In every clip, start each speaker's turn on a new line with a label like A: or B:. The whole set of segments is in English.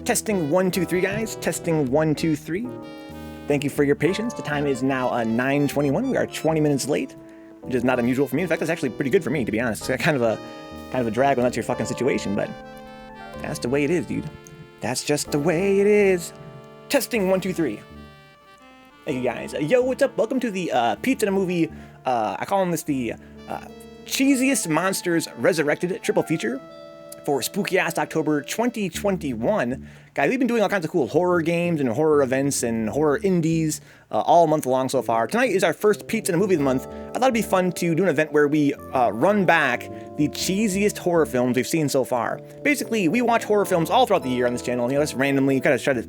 A: Testing 1, 2, 3, guys. Testing 1, 2, 3. Thank you for your patience. The time is now 9:21. We are 20 minutes late, which is not unusual for me. In fact, that's actually pretty good for me, to be honest. It's kind of a drag when that's your fucking situation, but that's the way it is, dude. That's just the way it is. Testing 1, 2, 3. Thank you, guys. Yo, what's up? Welcome to the Pizza and a Movie. I call this the Cheesiest Monsters Resurrected triple feature for spooky-ass October 2021. Guys, we've been doing all kinds of cool horror games and horror events and horror indies all month long so far. Tonight is our first Pizza and a Movie of the month. I thought it'd be fun to do an event where we run back the cheesiest horror films we've seen so far. Basically, we watch horror films all throughout the year on this channel. You know, just randomly kind of try to,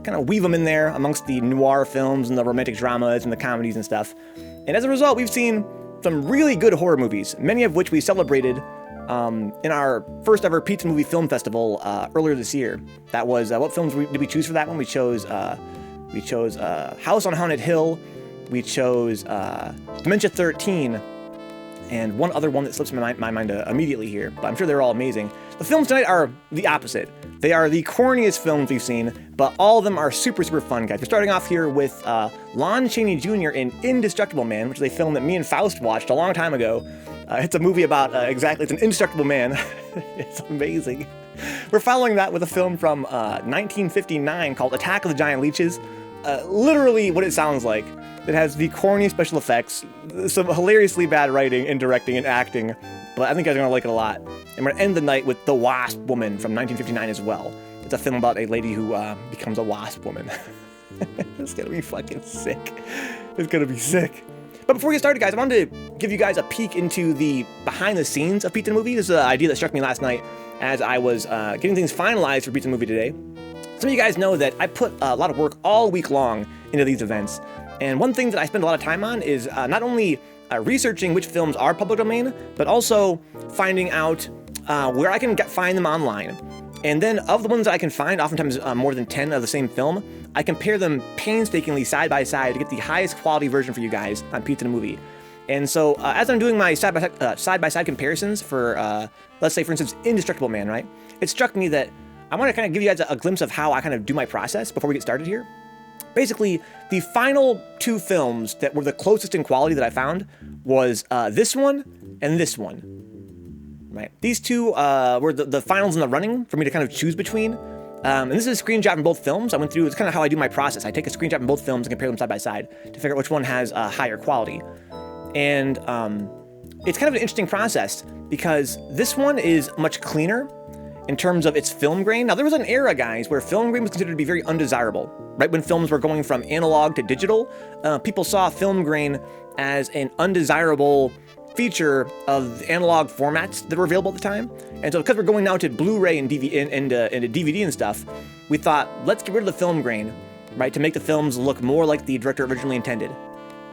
A: kind of weave them in there amongst the noir films and the romantic dramas and the comedies and stuff. And as a result, we've seen some really good horror movies, many of which we celebrated in our first ever Pizza Movie Film Festival earlier this year. That was what films did we choose for that one? We chose House on Haunted Hill, we chose Dementia 13, and one other one that slips my mind immediately here, but I'm sure they're all amazing. The films tonight are the opposite. They are the corniest films we've seen, but all of them are super, super fun, guys. We're starting off here with Lon Chaney Jr. in Indestructible Man, which is a film that me and Faust watched a long time ago. It's a movie about, it's an indestructible man. It's amazing. We're following that with a film from 1959 called Attack of the Giant Leeches. Literally what it sounds like. It has the corniest special effects, some hilariously bad writing and directing and acting, but I think you guys are going to like it a lot. And we're going to end the night with The Wasp Woman from 1959 as well. It's a film about a lady who becomes a wasp woman. It's going to be fucking sick. It's going to be sick. But before we get started, guys, I wanted to give you guys a peek into the behind the scenes of Pizza and Movie. This is an idea that struck me last night as I was getting things finalized for Pizza and Movie today. Some of you guys know that I put a lot of work all week long into these events. And one thing that I spend a lot of time on is not only researching which films are public domain, but also finding out where I can find them online. And then of the ones that I can find, oftentimes more than 10 of the same film, I compare them painstakingly side by side to get the highest quality version for you guys on Pizza and a Movie. And so as I'm doing my side-by-side comparisons for, let's say, for instance, Indestructible Man, right? It struck me that I want to kind of give you guys a glimpse of how I kind of do my process before we get started here. Basically, the final two films that were the closest in quality that I found was this one and this one. Right. These two were the finals in the running for me to kind of choose between. And this is a screenshot from both films. I went through, it's kind of how I do my process. I take a screenshot from both films and compare them side by side to figure out which one has higher quality. And it's kind of an interesting process because this one is much cleaner in terms of its film grain. Now, there was an era, guys, where film grain was considered to be very undesirable, right? When films were going from analog to digital, people saw film grain as an undesirable feature of the analog formats that were available at the time. And so because we're going now to Blu-ray and DVD and stuff, we thought, let's get rid of the film grain, right, to make the films look more like the director originally intended.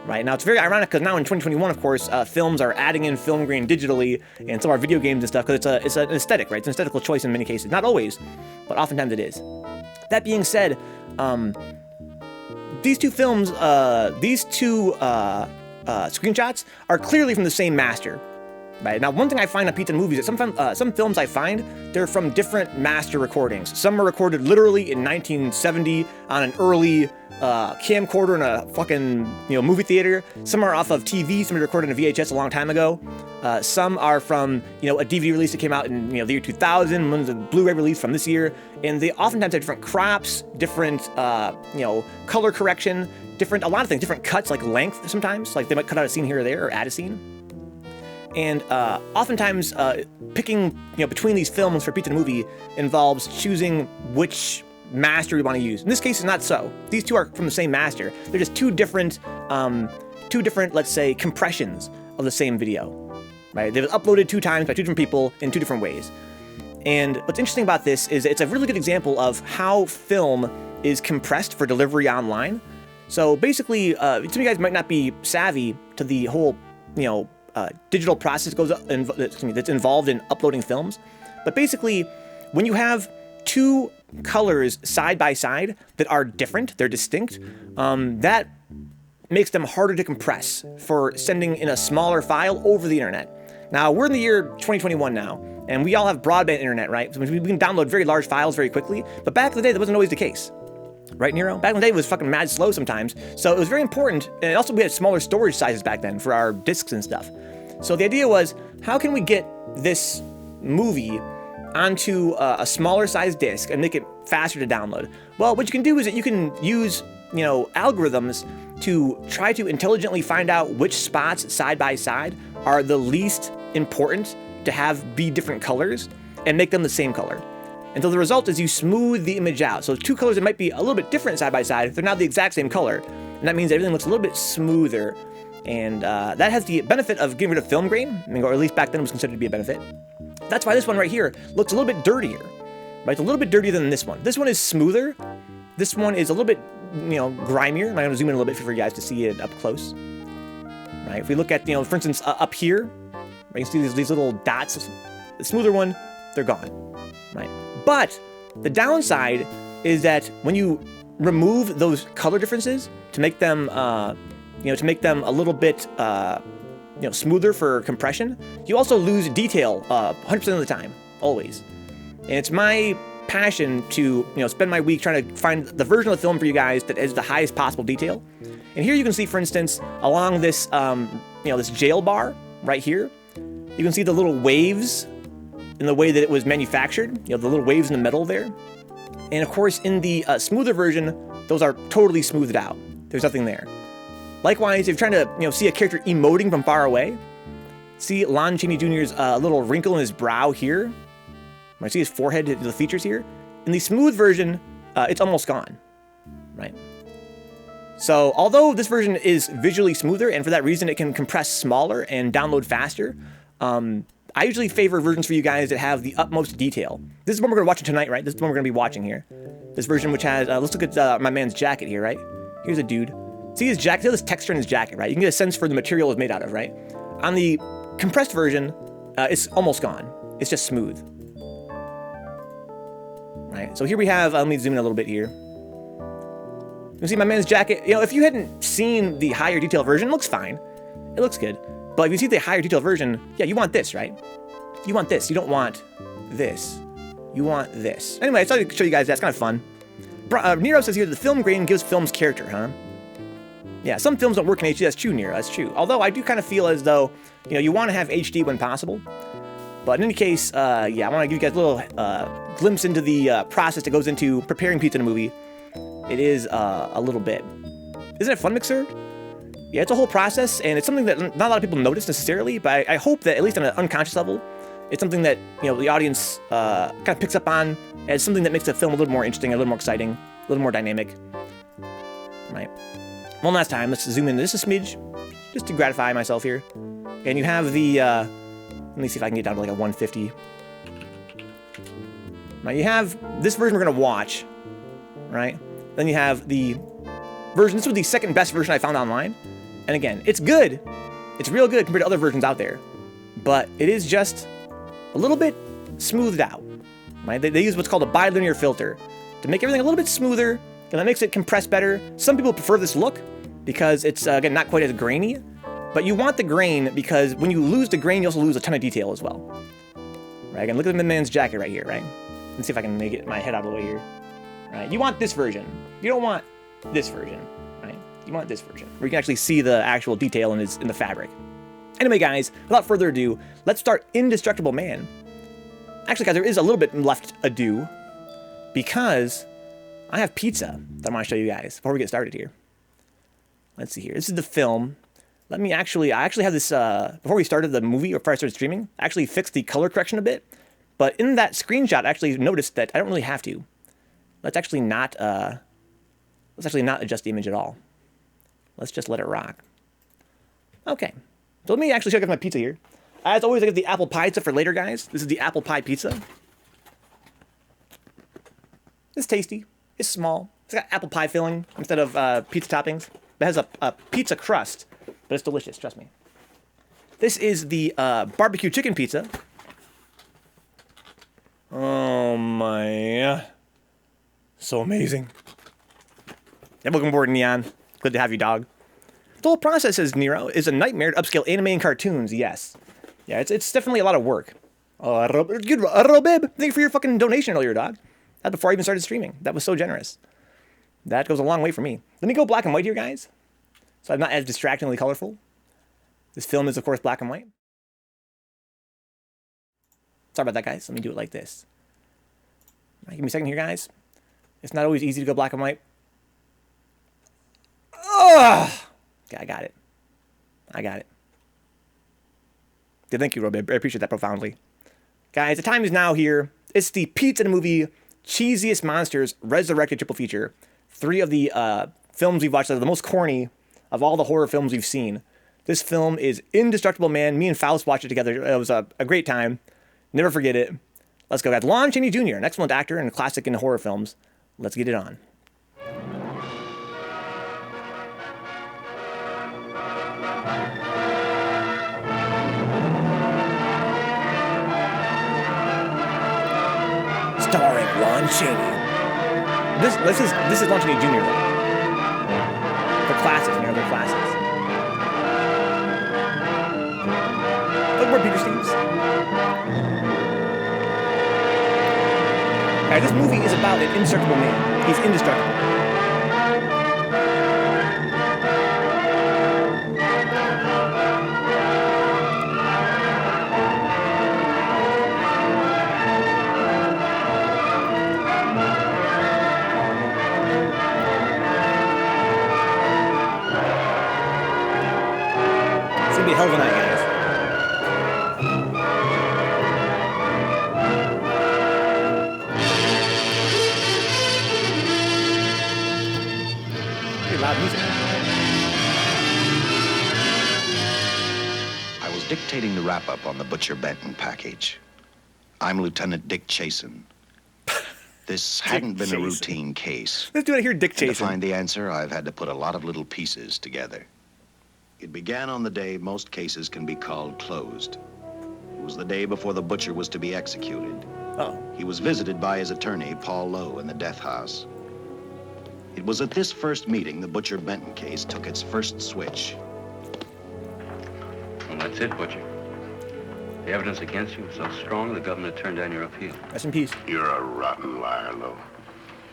A: Right, now it's very ironic because now in 2021, of course, films are adding in film grain digitally and some of our video games and stuff because it's an aesthetic, right? It's an aesthetical choice in many cases. Not always, but oftentimes it is. That being said, these two films, screenshots are clearly from the same master. Right, now, one thing I find on Pizza and Movies is that some films I find, they're from different master recordings. Some were recorded literally in 1970 on an early camcorder in a fucking movie theater. Some are off of TV. Some are recorded in a VHS a long time ago. Some are from a DVD release that came out in the year 2000. One's a Blu-ray release from this year, and they oftentimes have different crops, different color correction, a lot of things, different cuts, like length sometimes. Like they might cut out a scene here or there or add a scene. And oftentimes picking between these films for Pizza and Movie involves choosing which master we want to use. In this case, it's not so. These two are from the same master. They're just two different, let's say, compressions of the same video. Right? They've uploaded 2 times by 2 different people in 2 different ways. And what's interesting about this is it's a really good example of how film is compressed for delivery online. So basically, some of you guys might not be savvy to the whole, digital process that's involved in uploading films. But basically, when you have 2 colors side by side that are different, they're distinct, that makes them harder to compress for sending in a smaller file over the internet. Now, we're in the year 2021 now, And we all have broadband internet, right? So we can download very large files very quickly. But back in the day, that wasn't always the case. Right, Nero? Back in the day, it was fucking mad slow sometimes. So it was very important. And also, we had smaller storage sizes back then for our discs and stuff. So the idea was, how can we get this movie onto a smaller size disc and make it faster to download? Well, what you can do is that you can use, algorithms to try to intelligently find out which spots side by side are the least important to have be different colors and make them the same color. And so the result is you smooth the image out. So two colors that might be a little bit different side by side, they're now the exact same color. And that means everything looks a little bit smoother. And that has the benefit of getting rid of film grain, or at least back then it was considered to be a benefit. That's why this one right here looks a little bit dirtier, right? It's a little bit dirtier than this one. This one is smoother. This one is a little bit, grimier. I'm going to zoom in a little bit for you guys to see it up close. Right? If we look at, for instance, up here, right, you see these little dots. The smoother one, they're gone, right? But the downside is that when you remove those color differences to make them, to make them a little bit, smoother for compression, you also lose detail 100% of the time, always. And it's my passion to, spend my week trying to find the version of the film for you guys that is the highest possible detail. And here you can see, for instance, along this, this jail bar right here, you can see the little waves in the way that it was manufactured, the little waves in the metal there. And of course, in the smoother version, those are totally smoothed out. There's nothing there. Likewise, if you're trying to, see a character emoting from far away, see Lon Chaney Jr.'s little wrinkle in his brow here. Right, see his forehead, the features here. In the smooth version, it's almost gone, right? So, although this version is visually smoother, and for that reason it can compress smaller and download faster, I usually favor versions for you guys that have the utmost detail. This is what we're going to watch tonight, right? This is the one we're going to be watching here. This version which has, let's look at my man's jacket here, right? Here's a dude. See his jacket, see this texture in his jacket, right? You can get a sense for the material it's made out of, right? On the compressed version, it's almost gone. It's just smooth. Right, so here we have, let me zoom in a little bit here. You can see my man's jacket. If you hadn't seen the higher detail version, it looks fine. It looks good. But if you see the higher detail version, yeah, you want this, right? You want this. You don't want this. You want this. Anyway, I thought I'd show you guys that. It's kind of fun. Nero says here, the film grain gives films character, huh? Yeah, some films don't work in HD. That's true, Nero. That's true. Although I do kind of feel as though, you want to have HD when possible. But in any case, I want to give you guys a little glimpse into the process that goes into preparing pizza in a movie. It is a little bit. Isn't it fun, Mixer? Yeah, it's a whole process, and it's something that not a lot of people notice necessarily, but I hope that, at least on an unconscious level, it's something that, the audience kind of picks up on as something that makes the film a little more interesting, a little more exciting, a little more dynamic. Right. One last time, let's zoom in just a smidge, just to gratify myself here. And you have the, let me see if I can get down to like a 150. Now you have this version we're going to watch, right? Then you have the version, this was the second best version I found online. And again, it's good. It's real good compared to other versions out there. But it is just a little bit smoothed out, right? They use what's called a bilinear filter to make everything a little bit smoother, and that makes it compress better. Some people prefer this look because it's, again, not quite as grainy. But you want the grain because when you lose the grain, you also lose a ton of detail as well. Right, again, look at the man's jacket right here, right? Let's see if I can make it my head out of the way here. Right, you want this version. You don't want this version, right? You want this version, where you can actually see the actual detail in the fabric. Anyway, guys, without further ado, let's start Indestructible Man. Actually, guys, there is a little bit left ado, because I have pizza that I want to show you guys before we get started here. Let's see here. This is the film. I actually have this, before we started the movie, or before I started streaming, I actually fixed the color correction a bit. But in that screenshot, I actually noticed that I don't really have to. Let's actually not adjust the image at all. Let's just let it rock. Okay. So let me actually show you guys my pizza here. As always, I get the apple pie pizza for later, guys. This is the apple pie pizza. It's tasty. It's small. It's got apple pie filling instead of pizza toppings. It has a pizza crust. But it's delicious, trust me. This is the barbecue chicken pizza. Oh my. So amazing. Yeah, welcome aboard, Neon. Good to have you, dog. The whole process, says Nero, is a nightmare to upscale anime and cartoons, yes. Yeah, it's definitely a lot of work. Oh, good, Robib. Thank you for your fucking donation earlier, dog. That before I even started streaming. That was so generous. That goes a long way for me. Let me go black and white here, guys. So I'm not as distractingly colorful. This film is, of course, black and white. Sorry about that, guys. Let me do it like this. Right, give me a second here, guys. It's not always easy to go black and white. Ugh! Okay, I got it. Yeah, thank you, Robib. I appreciate that profoundly. Guys, the time is now here. It's the Pizza in a Movie Cheesiest Monsters Resurrected Triple Feature. 3 of the films we've watched that are the most corny of all the horror films we've seen. This film is Indestructible, man. Me and Faust watched it together. It was a great time. Never forget it. Let's go, guys. Lon Chaney Jr., an excellent actor and a classic in horror films. Let's get it on. Starring Lon Chaney. This is Lon Chaney Jr. though. The classics, man. They're classics. Look more Peter Steves. Alright, this movie is about an indestructible man. He's indestructible. It's gonna be a hell of a night, guys. Loud music.
B: I was dictating the wrap-up on the Butcher Benton package. I'm Lieutenant Dick Chasen. This hadn't been a routine case.
A: Let's do it here, Dick Chasen.
B: To find the answer, I've had to put a lot of little pieces together. It began on the day most cases can be called closed. It was the day before the butcher was to be executed.
A: Oh.
B: He was visited by his attorney, Paul Lowe, in the death house. It was at this first meeting the Butcher Benton case took its first switch.
C: Well, that's it, Butcher. The evidence against you was so strong, the governor turned down your appeal.
A: Rest in peace.
D: You're a rotten liar, Lowe.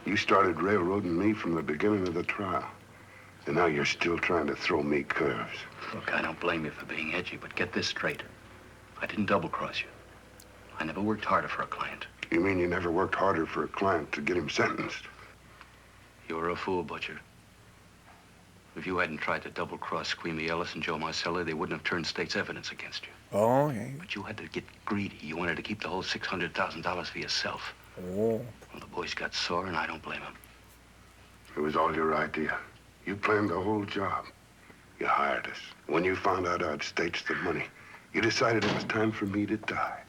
D: You started railroading me from the beginning of the trial. And now you're still trying to throw me curves.
C: Look, I don't blame you for being edgy, but get this straight. I didn't double-cross you. I never worked harder for a client.
D: You mean you never worked harder for a client to get him sentenced?
C: You were a fool, Butcher. If you hadn't tried to double-cross Squeamy Ellis and Joe Marcelli, they wouldn't have turned state's evidence against you.
A: Oh, okay.
C: But you had to get greedy. You wanted to keep the whole $600,000 for yourself.
A: Oh.
C: Well, the boys got sore, and I don't blame them.
D: It was all your idea. You planned the whole job. You hired us. When you found out I'd staged the money, you decided it was time for me to die.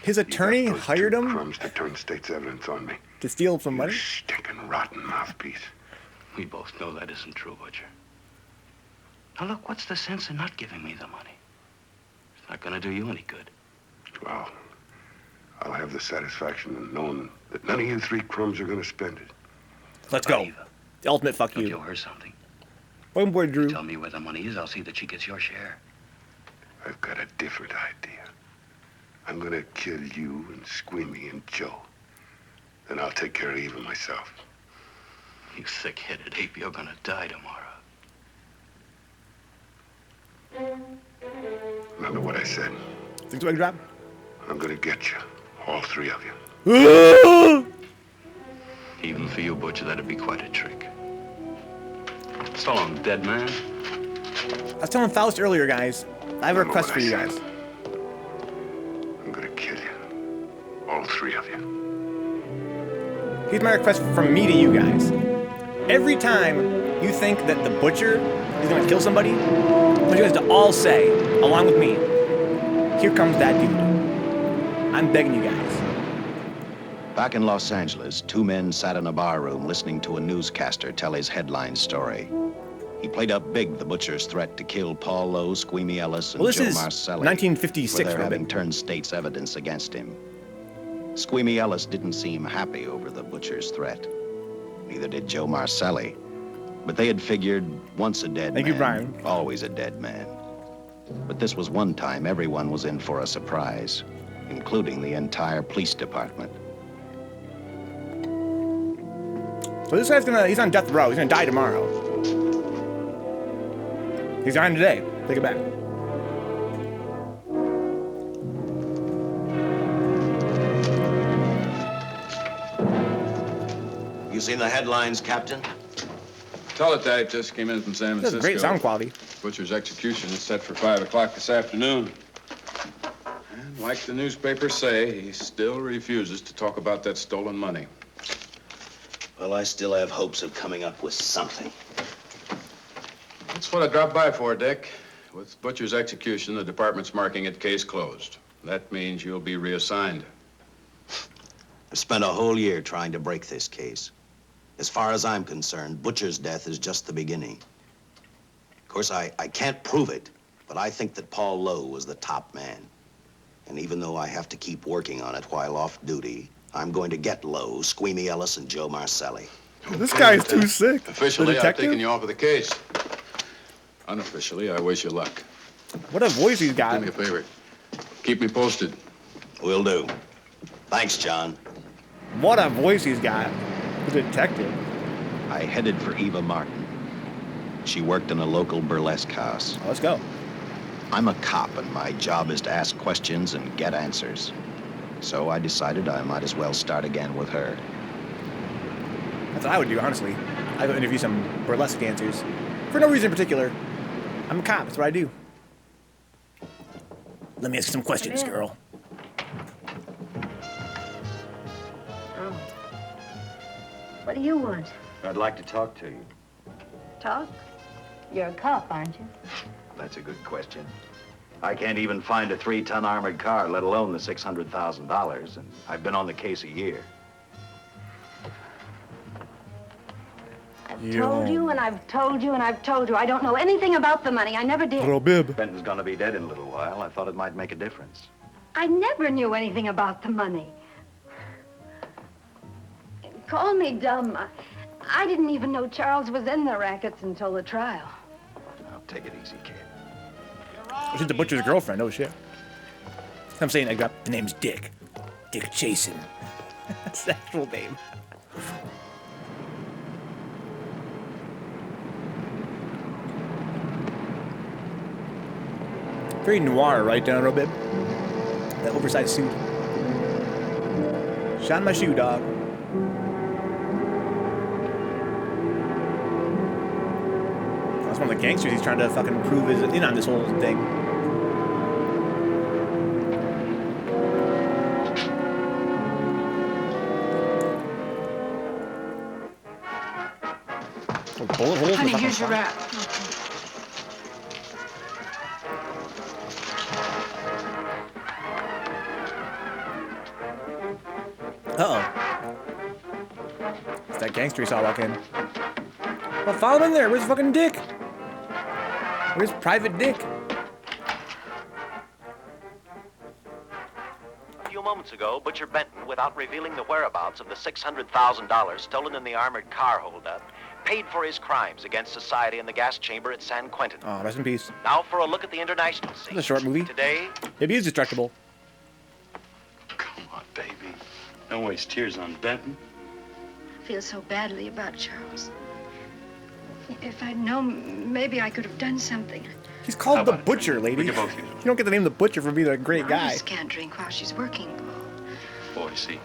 A: His attorney
D: You got those
A: hired
D: two
A: him
D: crumbs to turn state's evidence on me.
A: to steal some money?
D: You stinking rotten mouthpiece.
C: We both know that isn't true, Butcher. Now, look, what's the sense in not giving me the money? It's not gonna do you any good.
D: Well, I'll have the satisfaction of knowing that none of you 3 crumbs are gonna spend it.
A: Let's go.
C: Either.
A: The ultimate fuck
C: Look,
A: you.
C: you owe her something.
A: One boy, Drew.
C: Tell me where the money is, I'll see that she gets your share.
D: I've got a different idea. I'm gonna kill you and Squeamy and Joe. Then I'll take care of Eva myself.
C: You thick-headed ape, you're gonna die tomorrow.
D: Remember what I said?
A: Think so I can drop?
D: I'm gonna get you. All 3 of you.
C: Even for you, Butcher, that'd be quite a trick. So long, dead man.
A: I was telling Faust earlier, guys. I have a request for you guys.
D: I'm gonna kill you. All 3 of you.
A: Here's my request from me to you guys. Every time you think that the butcher is going to kill somebody, I want you guys to all say, along with me, here comes that dude. I'm begging you guys.
B: Back in Los Angeles, 2 men sat in a bar room listening to a newscaster tell his headline story. He played up big the butcher's threat to kill Paul Lowe, Squeamy Ellis, and Joe Marcelli.
A: 1956,
B: for their
A: Robin.
B: having turned state's evidence against him. Squeamy Ellis didn't seem happy over the butcher's threat. Neither did Joe Marcelli. But they had figured, once a dead
A: Thank
B: man,
A: you, Brian.
B: always a dead man. But this was one time everyone was in for a surprise. including the entire police department.
A: So this guy's he's on death row. He's gonna die tomorrow. He's dying today. Take it back.
B: You seen the headlines, Captain?
E: Teletype just came in from San Francisco.
A: That's great sound quality.
E: Butcher's execution is set for 5 o'clock this afternoon. And like the newspapers say, he still refuses to talk about that stolen money.
B: Well, I still have hopes of coming up with something.
E: That's what I dropped by for, Dick. With Butcher's execution, the department's marking it case closed. That means you'll be reassigned.
B: I've spent a whole year trying to break this case. As far as I'm concerned, Butcher's death is just the beginning. Of course, I can't prove it, but I think that Paul Lowe was the top man. And even though I have to keep working on it while off duty, I'm going to get Lowe, Squeamy Ellis, and Joe Marcelli.
A: This guy's too sick.
E: Officially, I've taken you off of the case. Unofficially, I wish you luck.
A: What a voice he's got.
E: Do me a favor. Keep me posted.
B: Will do. Thanks, John.
A: What a voice he's got. The detective.
B: I headed for Eva Martin. She worked in a local burlesque house.
A: Oh, let's go.
B: I'm a cop, and my job is to ask questions and get answers. So I decided I might as well start again with her.
A: That's what I would do, honestly. I would interview some burlesque dancers. For no reason in particular. I'm a cop, that's what I do. Let me ask you some questions, girl.
F: Oh. What do you want?
B: I'd like to talk to you.
F: Talk? You're a cop, aren't you?
B: That's a good question. I can't even find a 3-ton armored car, let alone the $600,000, and I've been on the case a year.
F: I've told you, and I've told you, and I've told you. I don't know anything about the money. I never did.
A: Little bib.
B: Benton's gonna be dead in a little while. I thought it might make a difference.
F: I never knew anything about the money. Call me dumb. I didn't even know Charles was in the rackets until the trial.
B: Now, take it easy, kid.
A: She's the butcher's girlfriend, oh shit. I'm saying the name's Dick. Dick Jason. That's the actual name. Very noir, right, down a bit. That oversized suit. Shine my shoe, dog. That's one of the gangsters he's trying to fucking prove is in on this whole thing. Oh, bullet holes.
G: Honey, here's your wrap.
A: Uh-oh. It's that gangster he saw walk in. Well, follow him in there. Where's fucking Dick? Where's Private Dick?
H: A few moments ago, Butcher Benton, without revealing the whereabouts of the $600,000 stolen in the armored car holdup, paid for his crimes against society in the gas chamber at San Quentin.
A: Oh, rest in peace.
H: Now for a look at the international scene.
A: It's a short movie.
H: Today,
A: Maybe he's destructible.
C: Come on, baby. Don't waste tears on Benton.
F: I feel so badly about Charles. If I'd known, maybe I could have done something.
A: He's called the Butcher, lady. You don't get the name the Butcher for being a great guy.
F: I just can't drink while she's working, Paul.
C: Boy, see.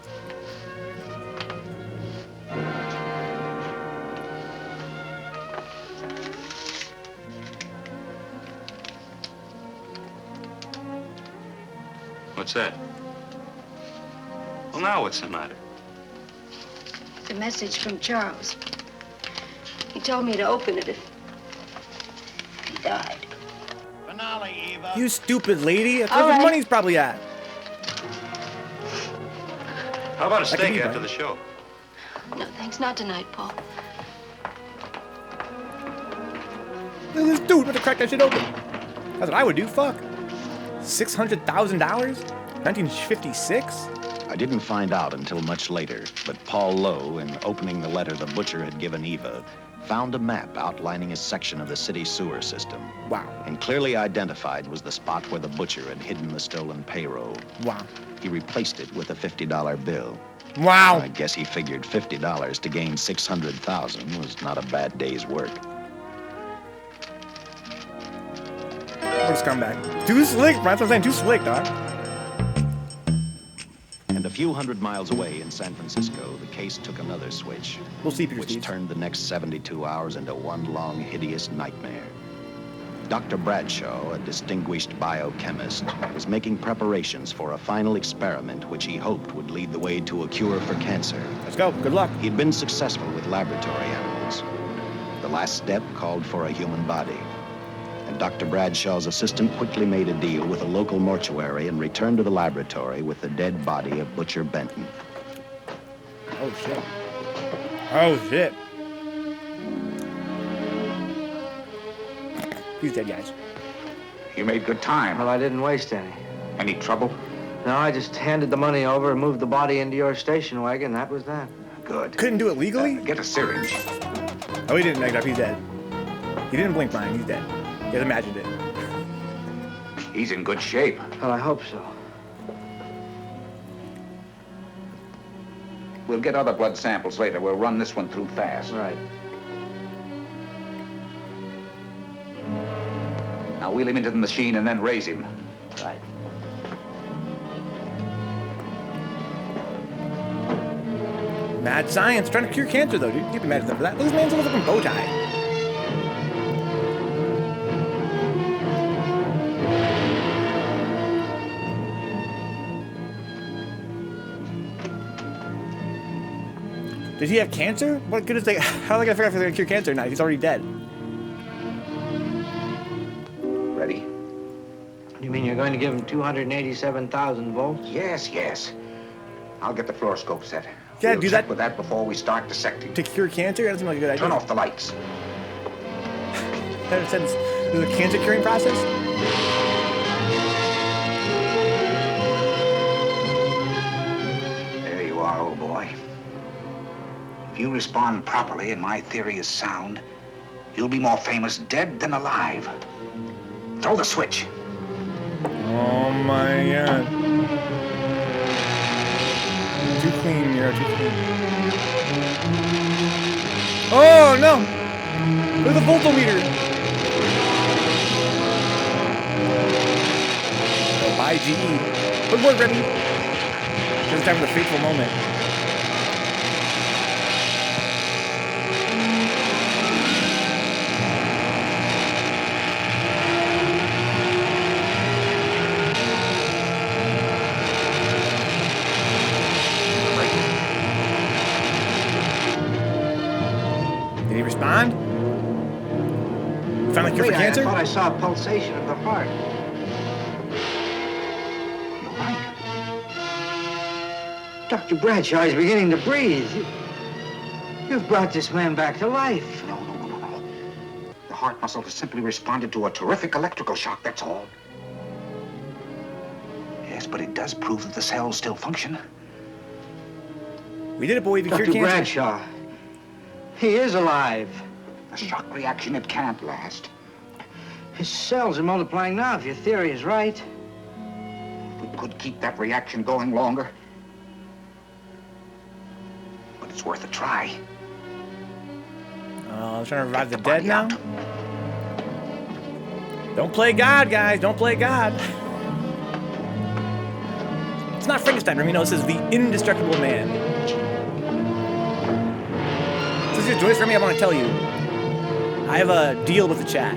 C: What's that? Well, now what's the matter?
F: It's a message from Charles. He told me to open it if he died.
B: Finale, Eva.
A: You stupid lady. That's
F: All
A: where the
F: right.
A: money's probably at.
C: How about a
A: That could
C: steak
A: be
C: after
A: fun.
C: the show?
F: No, thanks. Not tonight, Paul.
A: Look at this dude with the crack that shit open. That's what I would do. Fuck. $600,000? 1956?
B: I didn't find out until much later, but Paul Lowe, in opening the letter the butcher had given Eva, found a map outlining a section of the city sewer system.
A: Wow.
B: And clearly identified was the spot where the butcher had hidden the stolen payroll.
A: Wow.
B: He replaced it with a $50 bill.
A: Wow.
B: I guess he figured $50 to gain $600,000 was not a bad day's work.
A: What a scumbag. Too slick, bro. That's what I'm saying. Too slick, dog.
B: And a few hundred miles away in San Francisco, the case took another switch.
A: We'll see, Peter
B: Which
A: Steve.
B: turned the next 72 hours into one long, hideous nightmare. Dr. Bradshaw, a distinguished biochemist, was making preparations for a final experiment which he hoped would lead the way to a cure for cancer.
A: Let's go. Good luck.
B: He'd been successful with laboratory animals. The last step called for a human body. And Dr. Bradshaw's assistant quickly made a deal with a local mortuary and returned to the laboratory with the dead body of Butcher Benton.
A: Oh, shit. Oh, shit. He's dead, guys.
G: You made good time.
I: Well, I didn't waste any.
G: Any trouble?
I: No, I just handed the money over and moved the body into your station wagon. That was that.
G: Good.
A: Couldn't do it legally?
G: Get a syringe.
A: Oh, he didn't make it up. He's dead. He didn't blink, Brian. He's dead. He just imagined it.
G: He's in good shape.
I: Well, I hope so.
G: We'll get other blood samples later. We'll run this one through fast.
I: Right.
G: Now wheel him into the machine and then raise him.
I: Right.
A: Mad science. Trying to cure cancer, though, dude. You can't be mad at them for that. Look at this man's little fucking bow tie. Does he have cancer? What good is they? How are they gonna figure out if they're gonna cure cancer or not? He's already dead.
G: Ready?
I: You mean you're going to give him 287,000 volts?
G: Yes, yes. I'll get the fluoroscope set.
A: Yeah,
G: we'll
A: do
G: check
A: that.
G: with that before we start dissecting.
A: To cure cancer? That doesn't seem like a good idea.
G: Turn off the lights.
A: That sense. There's a cancer curing process?
G: There you are, old boy. If you respond properly and my theory is sound, you'll be more famous dead than alive. Throw the switch.
A: Oh my god. Too clean, you're too clean. Oh no! Look at the voltometer! Oh, bye GE. Good work, Remy. Just time for the fateful moment. Did he respond? You found the cure for
I: Wait,
A: cancer?
I: I thought I saw a pulsation of the heart.
G: You're right.
I: Dr. Bradshaw is beginning to breathe. You've brought this man back to life.
G: No. The heart muscle has simply responded to a terrific electrical shock, that's all. Yes, but it does prove that the cells still function.
A: We did it, boy. We cured
I: Dr.
A: cancer.
I: Bradshaw, he is alive.
G: A shock reaction, it can't last.
I: His cells are multiplying now, if your theory is right.
G: We could keep that reaction going longer. But it's worth a try.
A: Oh, I'm trying to revive the
G: Get
A: dead now?
G: body
A: Don't play God, guys. Don't play God. It's not Frankenstein, Remy. No, this is the Indestructible Man. This is Joyce, Remy. I want to tell you. I have a deal with the chat.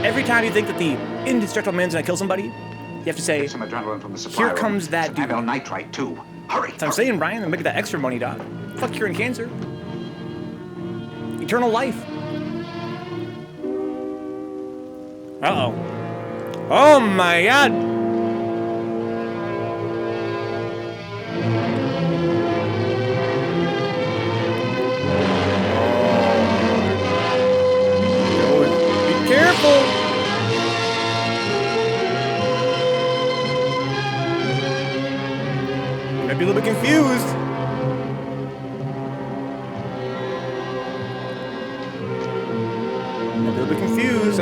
A: Every time you think that the Indestructible Man's going to kill somebody, you have to say,
G: Get some adrenaline from the supply
A: here
G: room.
A: comes that
G: Some
A: dude.
G: amyl nitrite, too. Hurry.
A: So I'm saying, Brian, I'm making that extra money, dog. Fuck curing cancer. Eternal life. Uh-oh. Oh, my God. Oh. Be careful. Might be a little bit confused.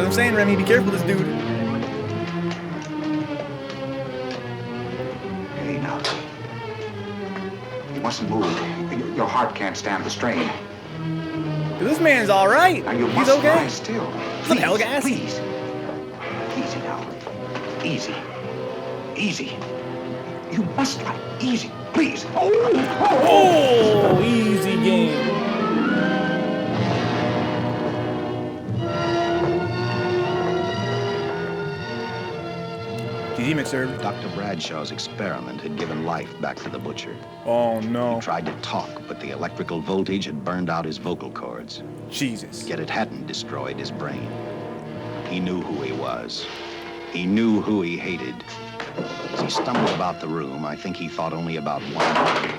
A: what I'm saying, Remy. Be careful with this dude.
G: Hey, now. You mustn't move. Your heart can't stand the strain.
A: This man's all right.
G: Now you
A: He's
G: must
A: okay.
G: lie still.
A: Some hell gas.
G: Please. Easy now. Easy. Easy. You must lie. Easy. Please.
A: Oh, easy game. GG Mixer.
B: Dr. Bradshaw's experiment had given life back to the butcher.
A: Oh no.
B: He tried to talk, but the electrical voltage had burned out his vocal cords.
A: Jesus.
B: Yet it hadn't destroyed his brain. He knew who he was. He knew who he hated. As he stumbled about the room, I think he thought only about one word.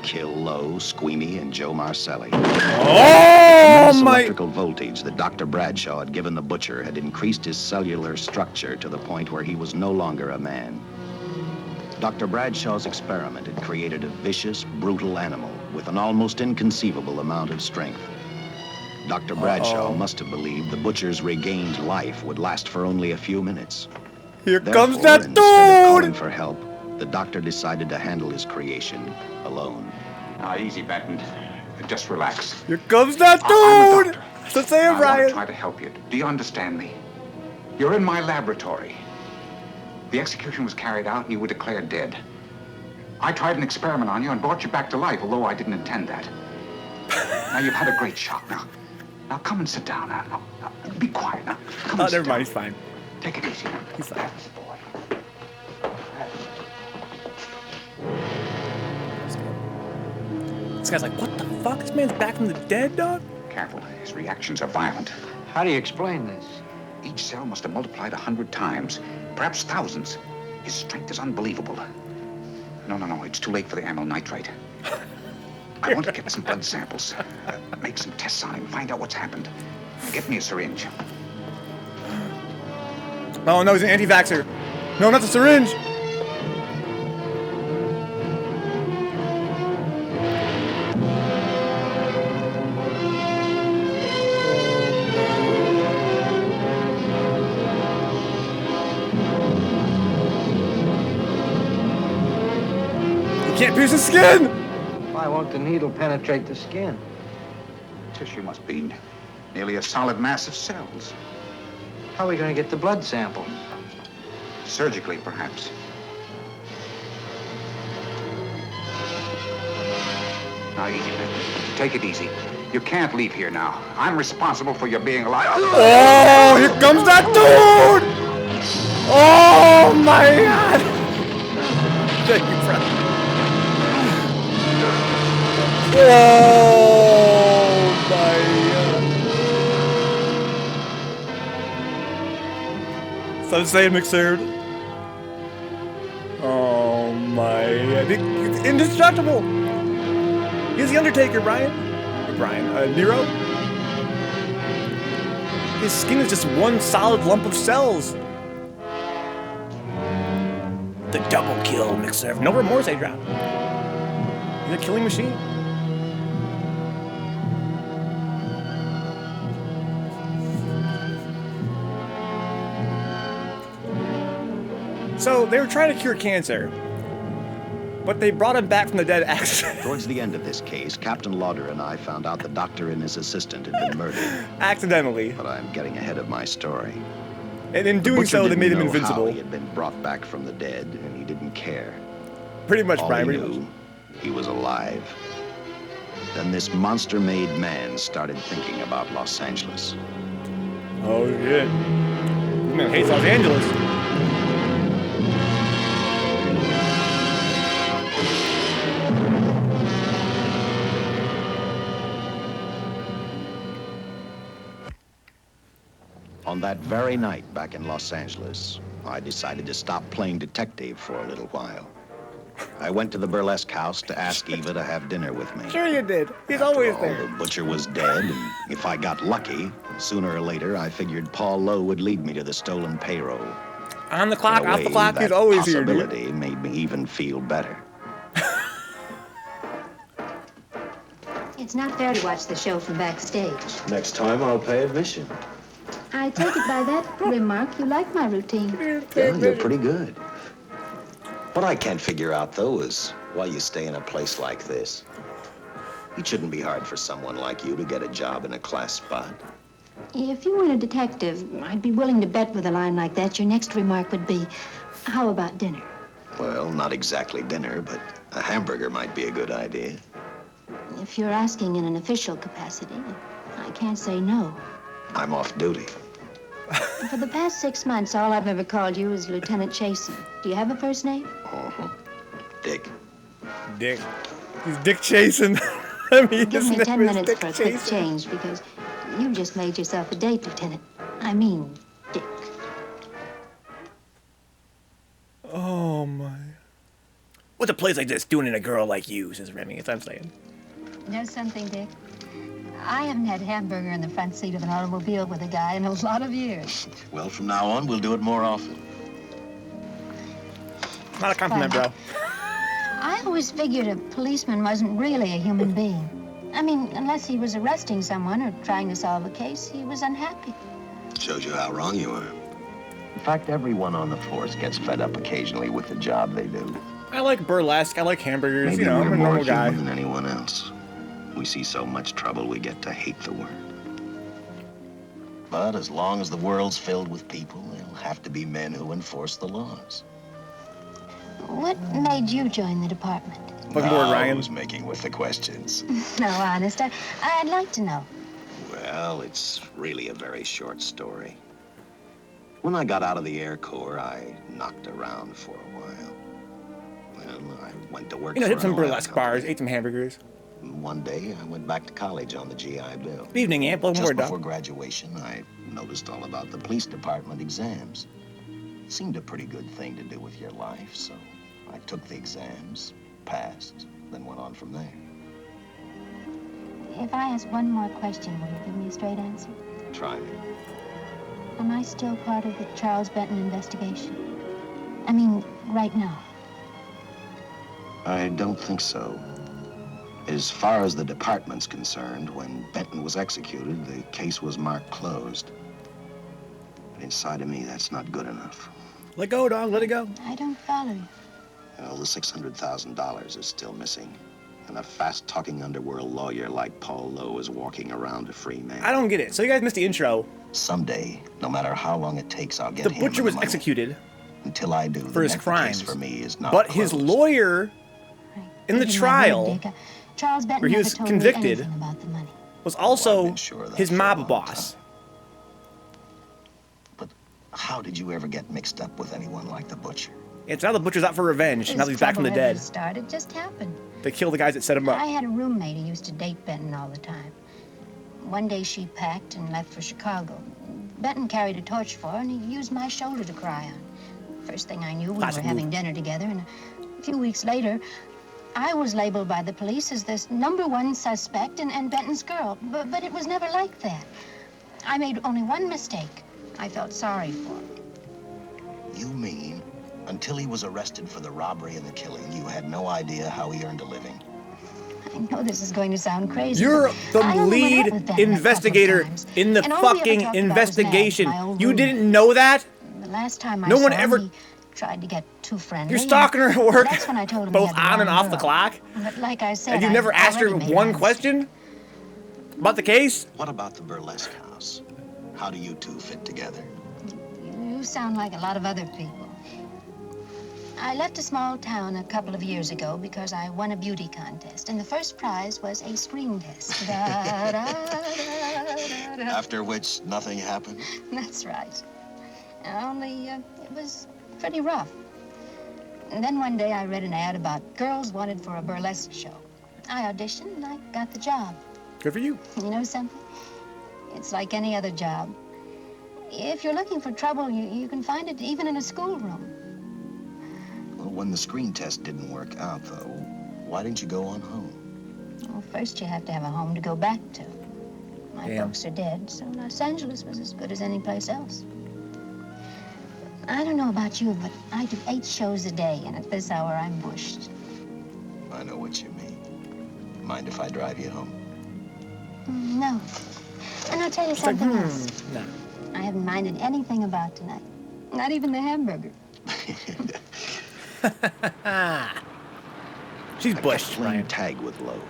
B: Kill Lowe, Squeamy, and Joe Marcelli.
A: Oh
B: The
A: my!
B: electrical voltage that Dr. Bradshaw had given the butcher had increased his cellular structure to the point where he was no longer a man. Dr. Bradshaw's experiment had created a vicious, brutal animal with an almost inconceivable amount of strength. Dr. Bradshaw must have believed the butcher's regained life would last for only a few minutes.
A: Here
B: Therefore,
A: comes that
B: instead of calling
A: dude!
B: for help, the doctor decided to handle his creation alone.
G: Now, easy, Benton. Just relax.
A: Here comes that
G: I'm a
A: dude!
G: doctor.
A: So say it,
G: I want to
A: Ryan.
G: try to help you. Do you understand me? You're in my laboratory. The execution was carried out and you were declared dead. I tried an experiment on you and brought you back to life, although I didn't intend that. Now, you've had a great shock. Now come and sit down. Now, be quiet. Now, come and sit
A: Never mind,
G: down.
A: he's fine.
G: Take it easy.
A: He's fine.
G: That's the boy.
A: This guy's like, what the fuck? This man's back from the dead, dog?
G: Careful. His reactions are violent.
I: How do you explain this?
G: Each cell must have multiplied 100 times, perhaps thousands. His strength is unbelievable. No. It's too late for the amyl nitrite. I want to get some blood samples, make some tests on him, find out what's happened. Get me a syringe.
A: Oh no, he's an anti-vaxxer. No, not the syringe. You can't pierce his skin.
I: Why won't the needle penetrate the skin?
G: Tissue must be nearly a solid mass of cells.
I: How are we going to get the blood sample?
G: Surgically, perhaps. Now, easy, Benton. Take it easy. You can't leave here now. I'm responsible for your being alive.
A: Oh, here comes that dude! Oh my god! Thank you, friend. Oh my god. So say Mixer. Oh my god. It's indestructible! He's the Undertaker, Brian. Nero. His skin is just one solid lump of cells. The double kill, Mixer. No remorse, I drop. He's a killing machine. So they were trying to cure cancer, but they brought him back from the dead accidentally.
B: Towards the end of this case, Captain Lauder and I found out the doctor and his assistant had been murdered.
A: Accidentally.
B: But I'm getting ahead of my story.
A: And in doing so, they made him invincible.
B: He had been brought back from the dead, and he didn't care.
A: Pretty much,
B: All
A: Brian.
B: he
A: Pretty
B: knew,
A: much.
B: he was alive. Then this monster-made man started thinking about Los Angeles.
A: Oh shit. This man hates Los Angeles.
B: On that very night back in Los Angeles, I decided to stop playing detective for a little while. I went to the burlesque house to ask Eva to have dinner with me.
A: Sure you did. He's
B: After
A: always
B: all,
A: there.
B: the butcher was dead, and if I got lucky, sooner or later, I figured Paul Lowe would lead me to the stolen payroll.
A: On the clock,
B: In a
A: off the
B: way,
A: clock, he's
B: that
A: always here, dude.
B: possibility made me even feel better.
J: It's not fair to watch the show from backstage.
K: Next time, I'll pay admission.
J: I
F: I take it by that remark you like my routine.
B: Yeah, you're pretty good. What I can't figure out, though, is why you stay in a place like this. It shouldn't be hard for someone like you to get a job in a class spot.
F: If you weren't a detective, I'd be willing to bet with a line like that your next remark would be, how about dinner?
B: Well, not exactly dinner, but a hamburger might be a good idea.
F: If you're asking in an official capacity, I can't say no.
B: I'm off duty.
F: For the past 6 months, all I've ever called you is Lieutenant Chasen. Do you have a first name?
B: Uh-huh. Dick.
A: Dick. He's Dick Chasen. I mean,
F: Give
A: his
F: me
A: name
F: 10
A: is
F: minutes
A: Dick
F: for a quick
A: Chasen.
F: change, because you've just made yourself a date, Lieutenant. I mean, Dick.
A: Oh, my. What's a place like this doing in a girl like you, says Remy, as I'm saying.
F: You know something, Dick? I haven't had hamburger in the front seat of an automobile with a guy in a lot of years.
B: Well, from now on, we'll do it more often.
A: Not a compliment, bro.
F: I always figured a policeman wasn't really a human being. I mean, unless he was arresting someone or trying to solve a case, he was unhappy.
B: Shows you how wrong you are. In fact, everyone on the force gets fed up occasionally with the job they do.
A: I like burlesque. I like hamburgers.
B: Maybe
A: you know,
B: we're
A: I'm a
B: more
A: normal guy.
B: human than anyone else. We see so much trouble, we get to hate the word. But as long as the world's filled with people, there'll have to be men who enforce the laws.
F: What made you join the department?
A: Fucking bored, Ryan.
B: Who's making with the questions?
F: No, honest, I'd like to know.
B: Well, it's really a very short story. When I got out of the Air Corps, I knocked around for a while. Well, I went to work
A: You know,
B: for
A: hit some
B: an oil
A: burlesque bars, ate some hamburgers.
B: One day, I went back to college on the GI Bill.
A: Good evening, Amp. Welcome
B: Just
A: aboard,
B: before
A: Doc.
B: graduation, I noticed all about the police department exams. Seemed a pretty good thing to do with your life, so I took the exams, passed, then went on from there.
F: If I ask one more question, will you give me a straight answer?
B: Try me.
F: Am I still part of the Charles Benton investigation? I mean, right now.
B: I don't think so. As far as the department's concerned, when Benton was executed, the case was marked closed. But inside of me, that's not good enough.
A: Let go, dog. Let it go.
F: I don't follow you.
B: Well, the $600,000 is still missing. And a fast-talking underworld lawyer like Paul Lowe is walking around a free man.
A: I don't get it. So you guys missed the intro.
B: Someday, no matter how long it takes, I'll get
A: The
B: him
A: butcher
B: the
A: was
B: money.
A: executed
B: Until I do,
A: for his crimes.
B: for me is not
A: but
B: closed.
A: his lawyer in the trial,
F: Charles Benton
A: where he
F: never
A: was
F: told
A: convicted,
F: me anything about the money.
A: was also
B: I've been sure of that
A: his
B: for a
A: mob
B: long
A: boss.
B: time. But how did you ever get mixed up with anyone like the butcher?
A: It's now the butcher's out for revenge. Now that he's back from the
F: Trouble never
A: dead.
F: started, it just happened.
A: They kill the guys that set him up.
F: I had a roommate who used to date Benton all the time. One day she packed and left for Chicago. Benton carried a torch for her, and he used my shoulder to cry on. First thing I knew, we
A: Classic
F: were having
A: move.
F: dinner together, and a few weeks later, I was labeled by the police as this #1 suspect and Benton's girl. But it was never like that. I made only one mistake. I felt sorry for him.
B: You mean, until he was arrested for the robbery and the killing, you had no idea how he earned a living?
F: I know this is going to sound crazy.
A: You're
F: but
A: the
F: I only went out
A: lead
F: with Benton a couple of
A: investigator
F: times,
A: in the
F: and all we ever
A: fucking
F: talked about was Ned,
A: investigation.
F: my old
A: You
F: roommate.
A: didn't know that?
F: The last time I
A: No
F: saw
A: one
F: him,
A: ever-
F: he tried to get too friendly.
A: You're stalking her at work,
F: That's when I told him
A: both
F: he had
A: on and
F: wrong
A: off the
F: girl.
A: clock.
F: But like I said,
A: And you
F: I
A: never asked her
F: already made
A: one
F: my mistake.
A: question about the case?
B: What about the burlesque house? How do you two fit together?
F: You sound like a lot of other people. I left a small town a couple of years ago because I won a beauty contest, and the first prize was a screen test. Da, da, da, da, da.
B: After which, nothing happened?
F: That's right. Only it was pretty rough. And then one day I read an ad about girls wanted for a burlesque show. I auditioned and I got the job.
A: Good for you.
F: You know something? It's like any other job. If you're looking for trouble, you can find it even in a schoolroom.
B: Well, when the screen test didn't work out, though, why didn't you go on home?
F: Well, first you have to have a home to go back to. My
A: Damn.
F: folks are dead, so Los Angeles was as good as any place else. I don't know about you, but I do 8 shows a day, and at this hour I'm bushed.
B: I know what you mean. Mind if I drive you home?
F: No. And I'll tell you
A: It's like,
F: something else.
A: no.
F: I haven't minded anything about tonight. Not even the hamburger.
A: She's bushed,
B: playing
A: Ryan.
B: tag with Lowe.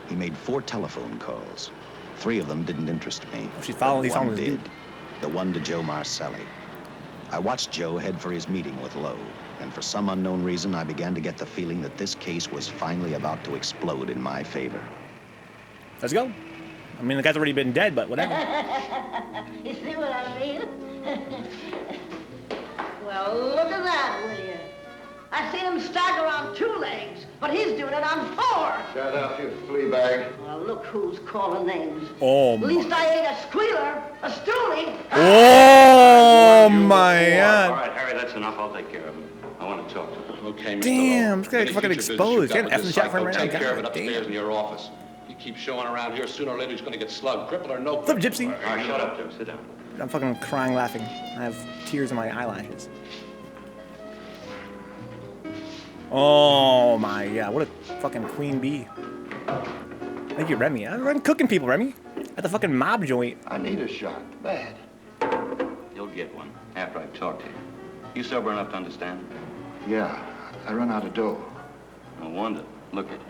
B: He made 4 telephone calls. 3 of them didn't interest me.
A: Oh, she's following these
B: One
A: songs.
B: did. The one to Joe Marcelli. I watched Joe head for his meeting with Lowe, and for some unknown reason, I began to get the feeling that this case was finally about to explode in my favor.
A: Let's go. I mean, the guy's already been dead, but whatever.
J: You see what I mean? Well, look at that, will you? I seen him stagger on 2 legs, but he's doing it on 4.
D: Shut up, you flea bag.
J: Well, look who's calling names.
A: Oh,
J: At least I ain't a squealer, a stoolie.
A: Oh, my God.
C: All right, Harry, that's enough. I'll take care of him. I want to talk to him.
E: Okay, Mr.
A: Damn,
E: Lowe.
A: this guy's
E: Any
A: fucking
E: future
A: exposed.
E: business you've
A: Get
E: got
A: an
E: with
A: F in the
E: this
A: chat for him
E: psycho,
A: right now.
E: take care of it
A: God
E: upstairs
A: damn.
E: in your office. He keeps showing around here, sooner or later he's going to get slugged, crippled or no
A: What's up,
E: cripple.
A: Gypsy?
C: All right, shut up, Joe. Sit down.
A: I'm fucking crying, laughing. I have tears in my eyelashes. Oh my God, what a fucking queen bee. Thank you, Remy. I'm cooking people, Remy. At the fucking mob joint.
D: I need a shot, bad.
C: You'll get one after I've talked to you. You sober enough to understand?
D: Yeah, I run out of dough.
C: No wonder. Look at you.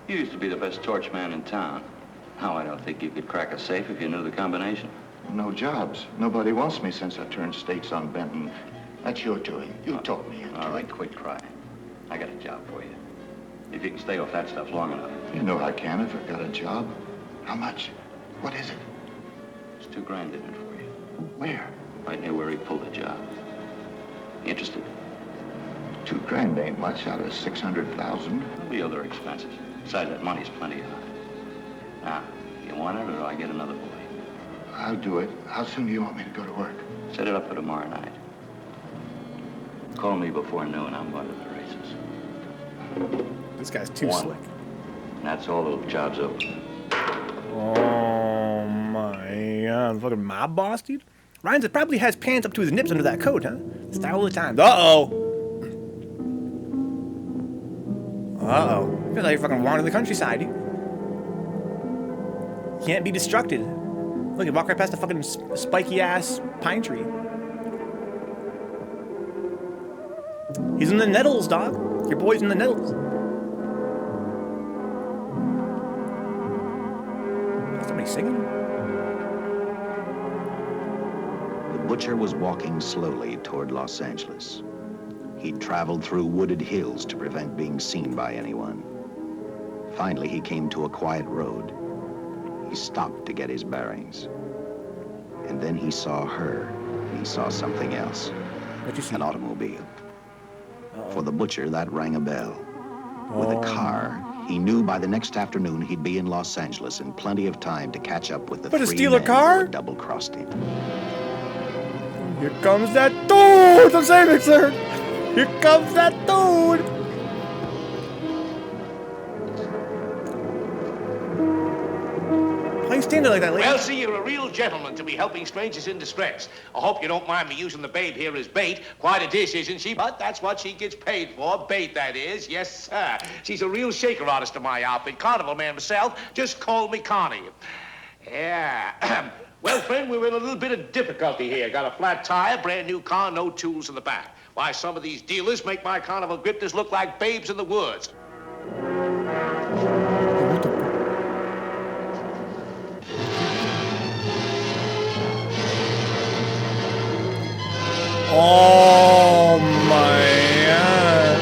C: You used to be the best torch man in town. Now I don't think you could crack a safe if you knew the combination.
D: No jobs. Nobody wants me since I turned stakes on Benton. That's your doing. You taught me into
C: All right,
D: it.
C: quit crying. I got a job for you. If you can stay off that stuff long enough.
D: You know I can if I've got a job. How much? What is it?
C: There's $2 grand in it for you.
D: Where?
C: Right near where he pulled the job. You interested?
D: $2 grand ain't much out of 600,000.
C: There'll be other expenses. Besides, that money's plenty of it. Now, you want it or do I get another boy?
D: I'll do it. How soon do you want me to go to work?
C: Set it up for tomorrow night. Call me before noon. I'm going to the races.
A: This guy's too
C: One.
A: slick.
C: And that's all the job's over.
A: Oh my God, fucking mob boss, dude. Ryan's probably has pants up to his nips under that coat, huh? Style of the times. Uh-oh. Uh-oh. I feel like you're fucking wandering the countryside, dude. Can't be destructed. Look, you walk right past the fucking spiky-ass pine tree. He's in the nettles, dog. Your boy's in the nettles. Somebody singing?
B: The butcher was walking slowly toward Los Angeles. He'd traveled through wooded hills to prevent being seen by anyone. Finally, he came to a quiet road. He stopped to get his bearings. And then he saw her, and he saw something else.
A: What'd you see?
B: An automobile.
A: Uh-oh.
B: For the butcher, that rang a bell. With a car, he knew by the next afternoon he'd be in Los Angeles in plenty of time to catch up with the
A: But to
B: 3
A: steal a
B: men
A: car?
B: who had double-crossed him.
A: Here comes that dude! I'm saving, sir! Here comes that dude! Why you standing like that, lady?
K: Well, see, you're a real gentleman to be helping strangers in distress. I hope you don't mind me using the babe here as bait. Quite a dish, isn't she? But that's what she gets paid for. Bait, that is. Yes, sir. She's a real shaker artist of my outfit. Carnival man myself. Just call me Connie. Yeah. Well, friend, we're in a little bit of difficulty here. Got a flat tire, brand new car, no tools in the back. Why, some of these dealers make my carnival grifters look like babes in the woods.
A: Oh my God.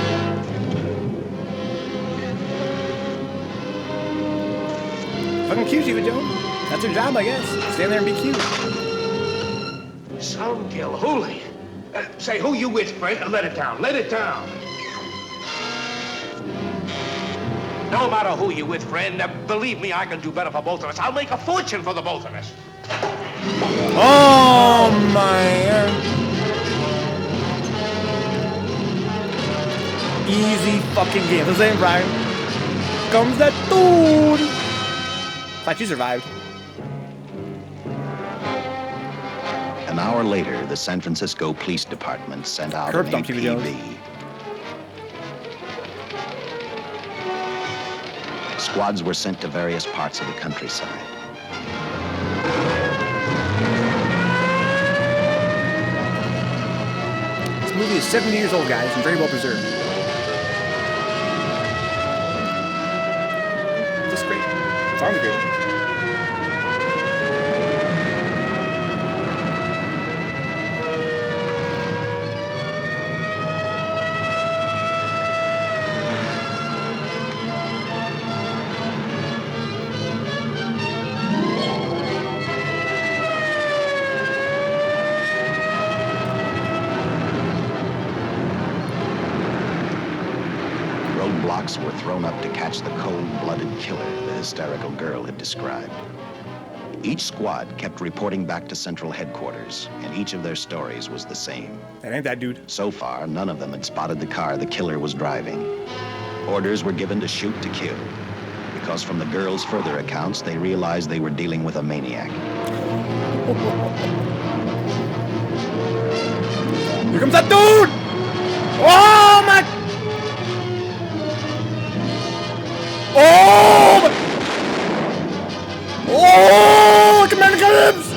A: Fucking cute, Eva Joe. That's her job, I guess. Stand there and be cute.
K: Soundkill, holy. Say, who you with, friend? Let it down, let it down. No matter who you with, friend, believe me, I can do better for both of us. I'll make a fortune for the both of us.
A: Oh my God. Easy fucking game. The same, Brian. Comes that dude. Thought you survived.
B: An hour later, the San Francisco Police Department sent out
A: Curb
B: an
A: stomp, Stevie Jones.
B: APB. Squads were sent to various parts of the countryside.
A: movie is 70 years old, guys, and very well preserved. Just great. The song's great.
B: Roadblocks were thrown up to catch the cold-blooded killer the hysterical girl had described. Each squad kept reporting back to central headquarters, and each of their stories was the same.
A: That ain't that dude.
B: So far, none of them had spotted the car the killer was driving. Orders were given to shoot to kill, because from the girls' further accounts, they realized they were dealing with a maniac.
A: Here comes that dude! Oh my! Oh! Oh! Commander Gibbs!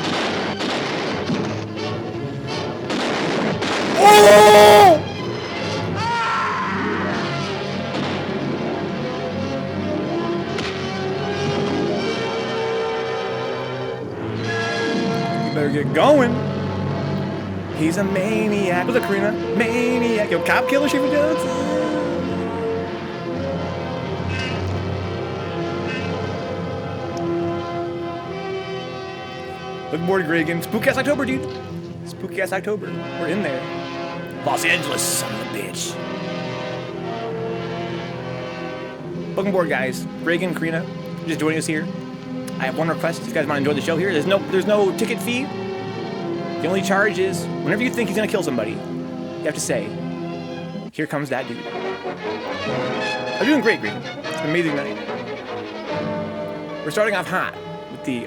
A: Oh! You better get going. He's a maniac. What's up, Karina? Maniac. Yo, cop killer, Shiva Jones. Looking forward to Reagan. Spooky ass October, dude. Spooky ass October. We're in there. Los Angeles, son of a bitch. Looking forward, guys. Reagan, Karina, just joining us here. I have one request. If you guys want to enjoy the show here, there's no ticket fee. The only charge is whenever you think he's gonna kill somebody, you have to say, "Here comes that dude." I'm doing great, Reagan. It's an amazing night. We're starting off hot with the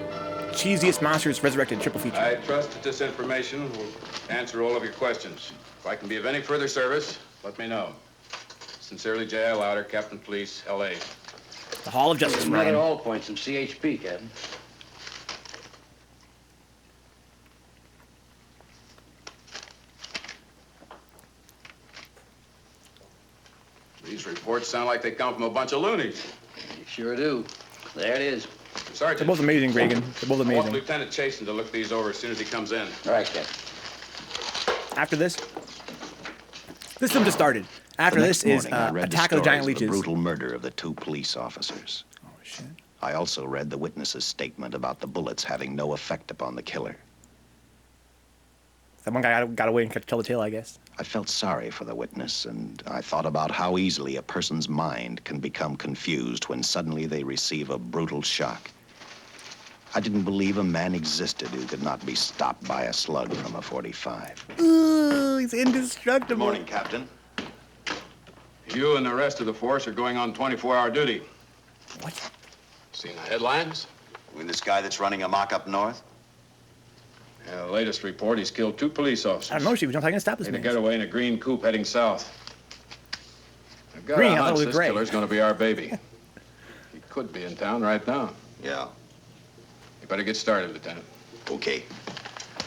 A: cheesiest Monsters Resurrected triple feature.
E: I trust that this information will answer all of your questions. If I can be of any further service, let me know. Sincerely, J.L. Louder, Captain Police, L.A.
A: The Hall of Justice,
L: Not
A: Ryan.
L: at all points in CHP, Captain.
E: These reports sound like they come from a bunch of loonies.
L: You sure do. There it is.
E: Sergeant.
A: They're both amazing, Reagan. They're both
E: I want
A: amazing.
E: Lieutenant Chasen to look these over as soon as he comes in.
L: All right, Captain.
A: After this film just started. After this is
B: I read
A: Attack of the Giant Leeches.
B: The brutal murder of the 2 police officers.
A: Oh, shit.
B: I also read the witness's statement about the bullets having no effect upon the killer.
A: That one guy got away and kept to tell the tale, I guess.
B: I felt sorry for the witness, and I thought about how easily a person's mind can become confused when suddenly they receive a brutal shock. I didn't believe a man existed who could not be stopped by a slug from a .45.
A: Ooh, he's indestructible.
B: Good morning, Captain.
E: You and the rest of the force are going on 24-hour duty.
A: What?
E: Seen the headlines?
B: You mean this guy that's running amok up north?
E: Yeah, the latest report, he's killed 2 police officers.
A: I don't know, Chief. We don't think I can stop this
E: Made a
A: man.
E: getaway in a green coupe heading south. I've got
A: Green,
E: a
A: I thought it
E: hunch
A: was
E: this
A: gray.
E: killer's gonna be our baby. He could be in town right now.
B: Yeah.
E: You better get started, Lieutenant.
B: Okay.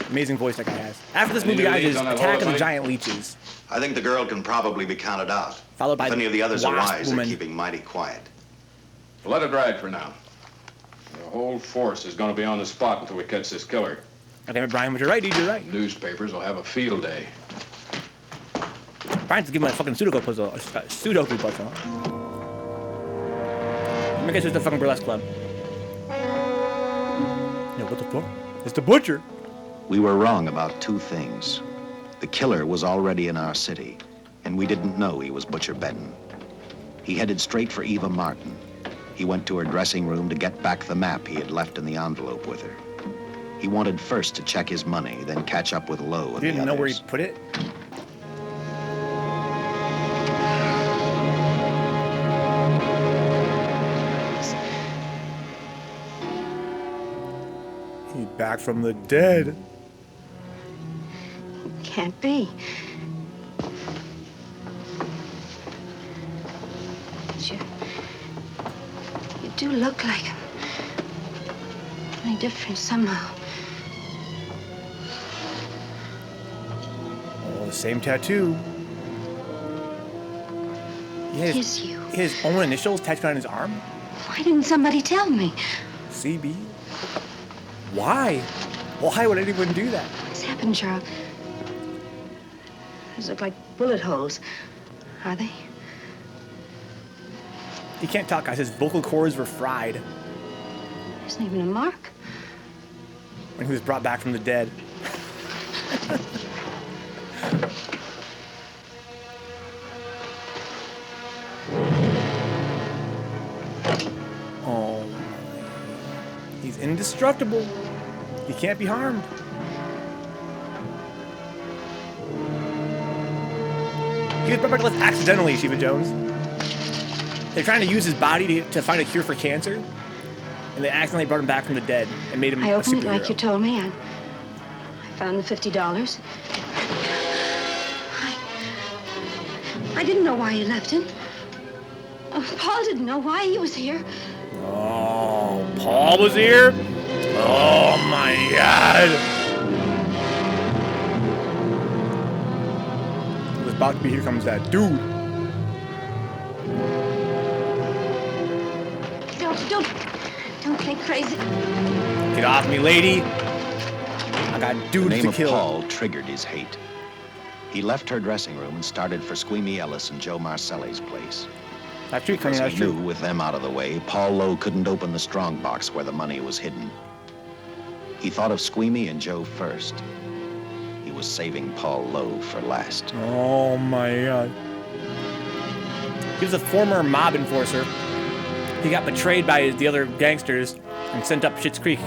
A: Amazing voice that guy has. After this
E: Any
A: movie,
E: new
A: guys,
E: leads
A: is
E: on that
A: Attack of the
E: Hall of
A: Giant Leeches.
B: I think the girl can probably be counted out.
A: Followed by
B: if any of the others are
A: Wasp
B: wise,
A: Woman.
B: they're keeping mighty quiet.
E: Let it ride for now. The whole force is gonna be on the spot until we catch this killer.
A: Okay, Brian, but you're right, dude. You're right.
E: Newspapers will have a field day.
A: Brian's giving my fucking Sudoku puzzle. Sudoku puzzle. Let me guess who's the fucking burlesque club. Yo, what the fuck? It's the Butcher.
B: We were wrong about 2 things. The killer was already in our city, and we didn't know he was Butcher Benton. He headed straight for Eva Martin. He went to her dressing room to get back the map he had left in the envelope with her. He wanted first to check his money, then catch up with Lowe and
A: You
B: the
A: didn't know where he
B: others.
A: put it? He's back from the dead.
F: Can't be. But you do look like him. Only different somehow.
A: Oh, same tattoo. His own initials tattooed on his arm?
F: Why didn't somebody tell me?
A: CB? Why? Why would anyone do that?
F: What's happened, Charles? Those look like bullet holes. Are they?
A: He can't talk, guys. His vocal cords were fried.
F: There isn't even a mark.
A: When he was brought back from the dead. Oh my. He's indestructible. He can't be harmed. He was brought back to life accidentally, Shiva Jones. They're trying to use his body to find a cure for cancer, and they accidentally brought him back from the dead and made him a superhero.
F: I opened it like you told me. I found the $50. I didn't know why you left him. Paul didn't know why he was here.
A: Oh, Paul was here? Oh my God. It was about to be, here comes that dude.
F: Don't think crazy.
A: Get off me, lady. I got dudes
B: the name
A: to
B: of
A: kill.
B: Paul triggered his hate. He left her dressing room and started for Squeamy Ellis and Joe Marcelli's place.
A: That's true,
B: Because
A: that's
B: he
A: true.
B: knew with them out of the way, Paul Lowe couldn't open the strong box where the money was hidden. He thought of Squeamy and Joe first. He was saving Paul Lowe for last.
A: Oh my God. He was a former mob enforcer. He got betrayed by the other gangsters and sent up Schitt's Creek. He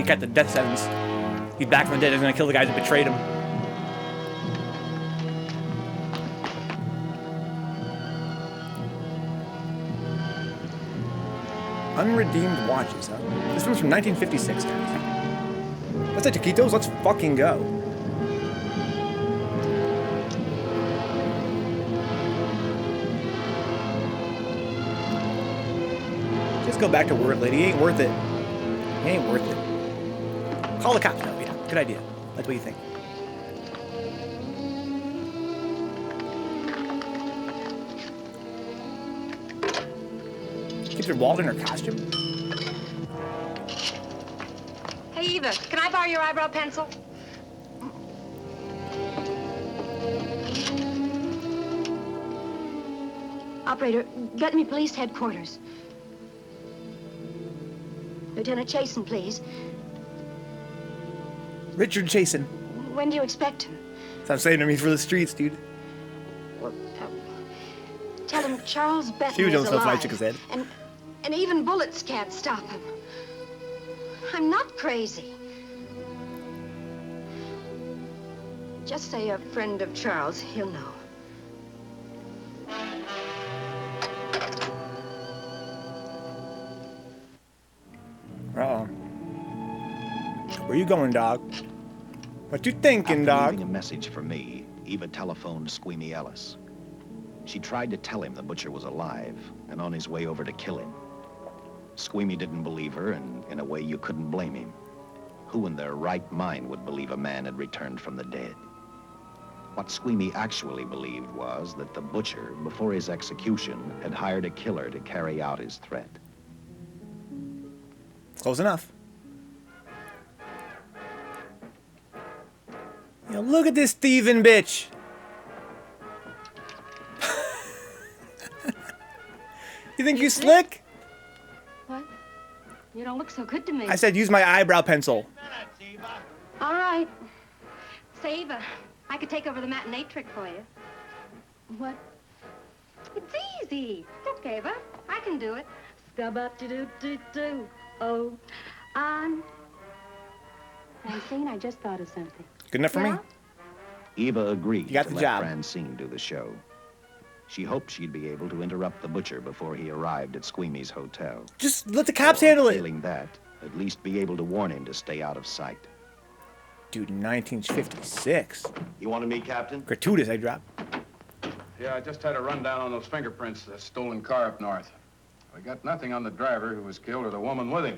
A: got the death sentence. He's back from the dead. He's gonna kill the guys that betrayed him. Unredeemed watches, huh? This one's from 1956, guys. That's it, Taquitos. Let's fucking go. Just go back to work, lady. He ain't worth it. He ain't worth it. Call the cops. No, yeah, good idea. That's what you think. Keeps her wallet in her costume.
F: Hey, Eva, can I borrow your eyebrow pencil? Operator, get me police headquarters. Lieutenant Chasen, please.
A: Richard Chasen.
F: When do you expect him?
A: Stop saying to me for the streets, dude.
F: Well, tell him Charles Benton
A: See, we don't
F: is
A: stuff
F: alive.
A: my chicken's head.
F: And even bullets can't stop him. I'm not crazy. Just say a friend of Charles. He'll know.
A: Uh-oh. Where you going, dog? What you thinking,
B: After
A: dog?
B: leaving a message for me, Eva telephoned Squeamy Ellis. She tried to tell him the butcher was alive and on his way over to kill him. Squeamy didn't believe her, and in a way you couldn't blame him. Who in their right mind would believe a man had returned from the dead? What Squeamy actually believed was that the butcher, before his execution, had hired a killer to carry out his threat.
A: Close enough. You know, look at this thieving bitch. You think you slick?
F: What? You don't look so good to me.
A: I said use my eyebrow pencil.
F: All right. Say, Eva, I could take over the matinee trick for you. What? It's easy. Look, Eva, I can do it. Scub-up-de-doo-doo-doo. Oh, Francine, I just thought of something.
A: Good enough for me?
B: Eva agreed
A: You got
B: to
A: the
B: let
A: job.
B: Francine do the show. She hoped she'd be able to interrupt the butcher before he arrived at Squeamy's hotel.
A: Just let the cops handle it.
B: Failing that, at least be able to warn him to stay out of sight.
A: Dude, 1956.
B: You wanted me, Captain?
A: Gratuitous, I dropped.
E: Yeah, I just had a rundown on those fingerprints of the stolen car up north. We got nothing on the driver who was killed or the woman with him.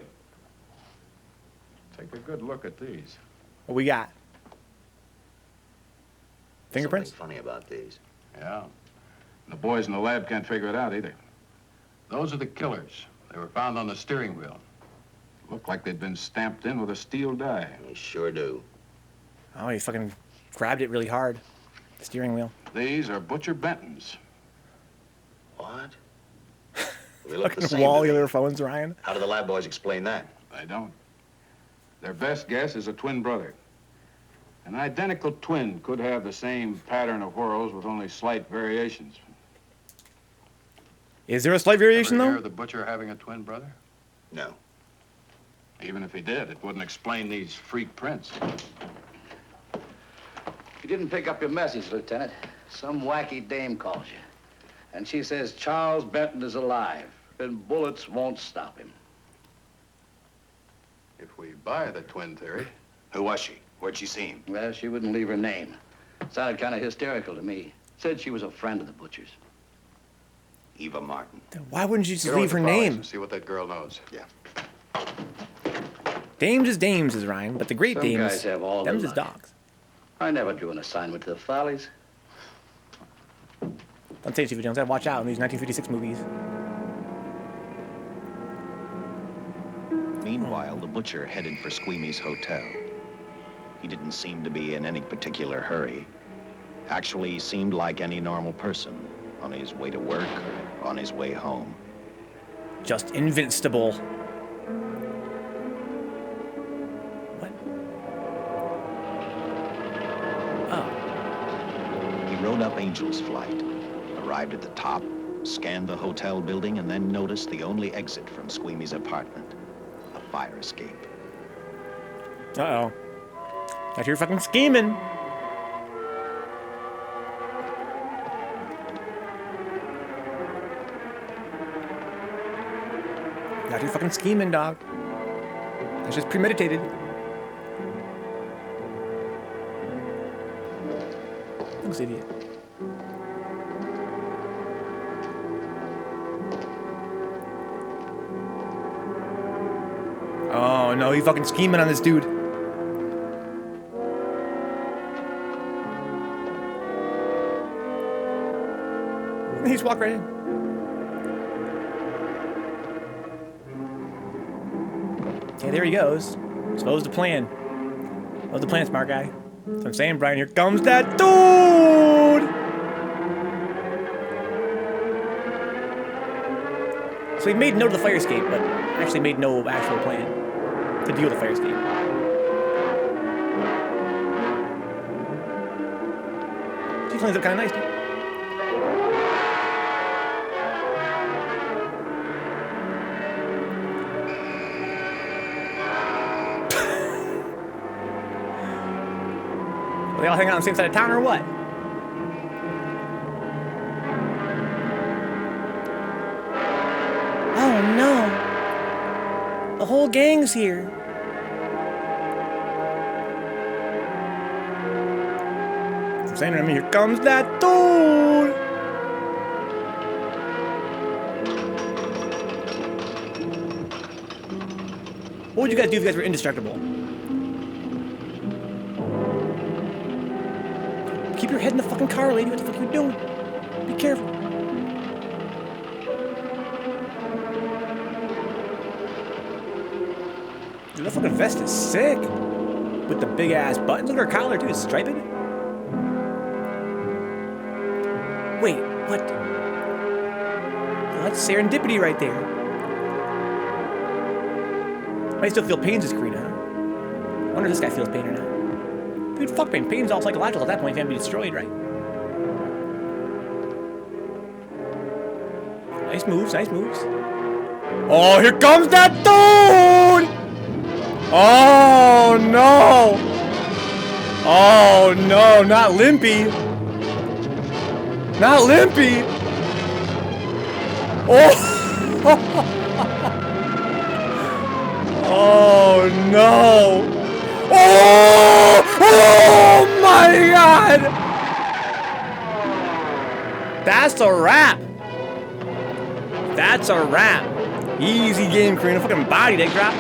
E: Take a good look at these.
A: What we got? Fingerprints?
B: Something funny about these.
E: Yeah. The boys in the lab can't figure it out either. Those are the killers. They were found on the steering wheel. Looked like they'd been stamped in with a steel die.
B: They sure do.
A: Oh, he fucking grabbed it really hard. The steering wheel.
E: These are Butcher Benton's.
B: What? They look the
A: Fucking
B: same.
A: wallular phones, Ryan.
B: How do the lab boys explain that?
E: They don't. Their best guess is a twin brother. An identical twin could have the same pattern of whorls with only slight variations.
A: Is there a slight variation,
E: Ever
A: though?
E: hear of the butcher having a twin brother?
B: No.
E: Even if he did, it wouldn't explain these freak prints.
L: You didn't pick up your message, Lieutenant. Some wacky dame calls you. And she says Charles Benton is alive, and bullets won't stop him.
E: If we buy the twin theory.
B: Who was she? Where'd she see him?
L: Well, she wouldn't leave her name. Sounded kind of hysterical to me. Said she was a friend of the butcher's.
B: Eva Martin.
A: Then why wouldn't you just
E: Get over
A: leave
E: to
A: her
E: Fowler's
A: name?
E: and see what that girl knows.
B: Yeah.
A: Dames is dames, is Ryan, but the great
L: Some
A: dames,
L: guys have all the
A: them's is
L: luck.
A: dogs.
L: I never drew an assignment to the Follies.
A: Don't say it, Stevie Jones. Gotta watch out in these 1956 movies.
B: Meanwhile, the butcher headed for Squeamy's hotel. He didn't seem to be in any particular hurry. Actually, he seemed like any normal person, on his way to work or on his way home.
A: Just invincible. What? Oh.
B: He rode up Angel's Flight, arrived at the top, scanned the hotel building, and then noticed the only exit from Squeamy's apartment, a fire escape.
A: Uh-oh. Now you're fucking scheming. Now you're fucking scheming, dog. That's just premeditated. Thanks, idiot. Oh no, you fucking scheming on this dude. He just walked right in. Okay, there he goes. Suppose the plan. What's the plan, smart guy? That's what I'm saying, Brian. Here comes that dude! So he made note of the fire escape, but actually made no actual plan to deal with the fire escape. She cleans up kind of nice, dude. They all hang out on the same side of town or what? Oh no! The whole gang's here. I'm saying to me, here comes that dude! What would you guys do if you guys were indestructible? Keep your head in the fucking car, lady. What the fuck are you doing? Be careful. Dude, that fucking vest is sick. With the big ass buttons. Look at her collar, too. It's striped. Wait, what? Oh, that's serendipity right there. I still feel pain's his screen, huh? I wonder if this guy feels pain or not. Dude, fuck pain. Pain's all psychological at that point. It can't be destroyed, right? Nice moves, nice moves. Oh, here comes that dude! Oh, no! Oh, no, not Limpy. Not Limpy! Oh! Oh, no! Oh! Oh my God! That's a wrap. That's a wrap. Easy game, Karina. Fucking body leg drop.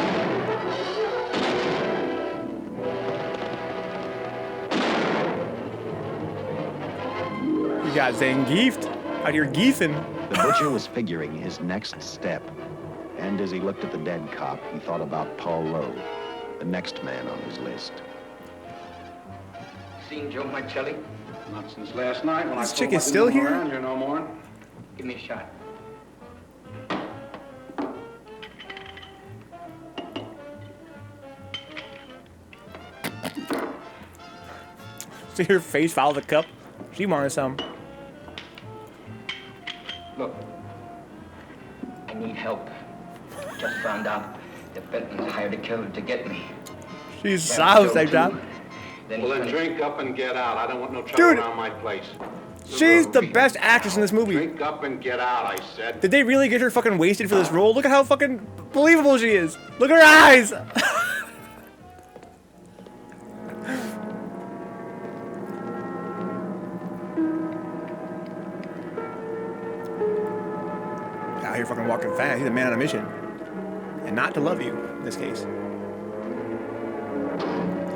A: You got Zangiefed out here geefing.
B: The butcher was figuring his next step. And as he looked at the dead cop, he thought about Paul Lowe, the next man on his list.
G: Seen Joe Marcelli?
E: Not since last night when
A: This
E: I
A: chick
E: told him
A: is still
E: I didn't
A: here?
E: around here no more.
G: Give me a shot.
A: See her face follow the cup? She wanted some.
G: Look, I need help. Just found out that Benton's hired a killer to get me.
A: She's soused that job.
E: Well, then drink up and get out. I don't want no trouble
A: Dude.
E: around my place.
A: She's the best actress in this movie.
E: Drink up and get out, I said.
A: Did they really get her fucking wasted for this role? Look at how fucking believable she is. Look at her eyes. Out here fucking walking fast. He's a man on a mission. And not to love you, in this case.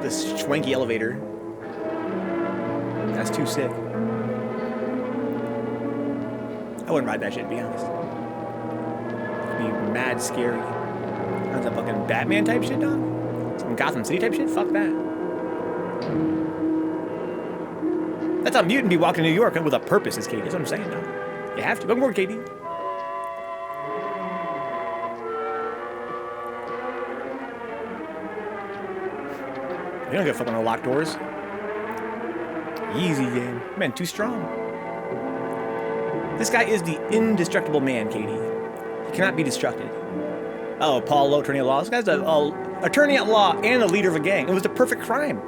A: This swanky elevator. That's too sick. I wouldn't ride that shit, to be honest. It'd be mad scary. That's a fucking Batman type shit, dog. Some Gotham City type shit? Fuck that. That's how mutant be walking to New York with a purpose, is Katie. That's what I'm saying, dog. You have to. Welcome aboard, Katie. You don't get fucking unlocked doors. Easy game. Man, too strong. This guy is the indestructible man, Katie. He cannot be destructed. Oh, Paul Lowe, attorney at law. This guy's an attorney at law and a leader of a gang. It was the perfect crime.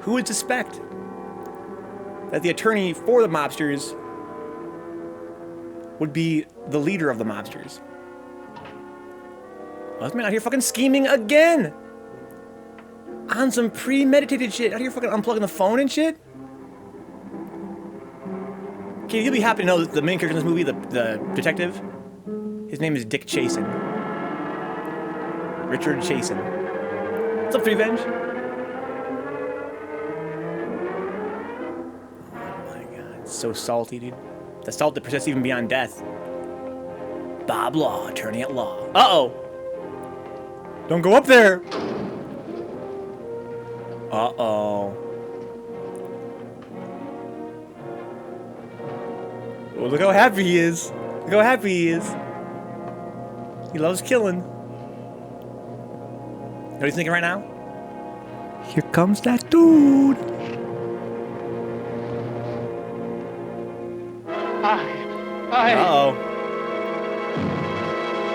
A: Who would suspect that the attorney for the mobsters would be the leader of the mobsters? Oh, this man out here fucking scheming again! On some premeditated shit. Out here fucking unplugging the phone and shit? Okay, you'll be happy to know that the main character in this movie, the detective, his name is Dick Chasen. Richard Chasen. What's up, Revenge? Oh my god, it's so salty, dude. The salt that persists even beyond death. Bob Law, attorney at law. Uh-oh! Don't go up there! Uh-oh. Oh, look how happy he is. Look how happy he is. He loves killing. You know what he's thinking right now? Here comes that dude. Uh-oh.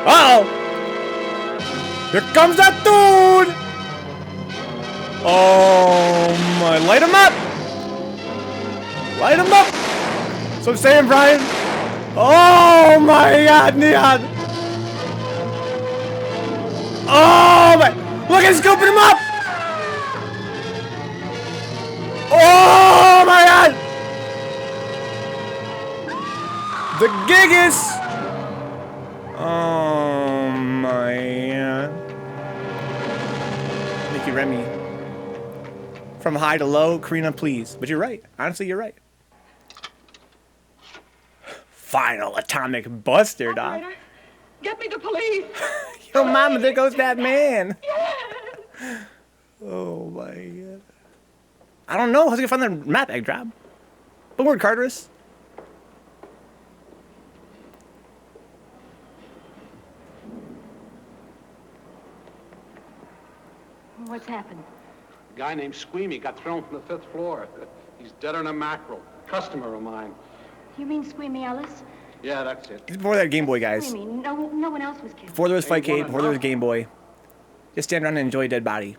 A: Uh-oh. Here comes that dude. Oh my, light him up! Light him up! That's what I'm saying, Brian. Oh my god, Neon! Oh my, look at scooping him up! Oh my god! The Gigas! Oh my god. Mickey Remy. From high to low, Karina, please. But you're right. Honestly, you're right. Final atomic buster, dog.
J: Get me the police.
A: Yo, mama, there goes that man. Yes. Oh my god. I don't know. How's he gonna find that map egg drop? But word, Carterus.
J: What's happened?
E: A guy named Squeamy got thrown from the 5th floor. He's deader than a mackerel. Customer of mine.
J: You mean Squeamy Ellis?
E: Yeah, that's it.
A: Before that Game Boy, guys.
J: Squeamy. No one else was killed.
A: Before there was Fightcade, before there was Game Boy. Just stand around and enjoy a dead body.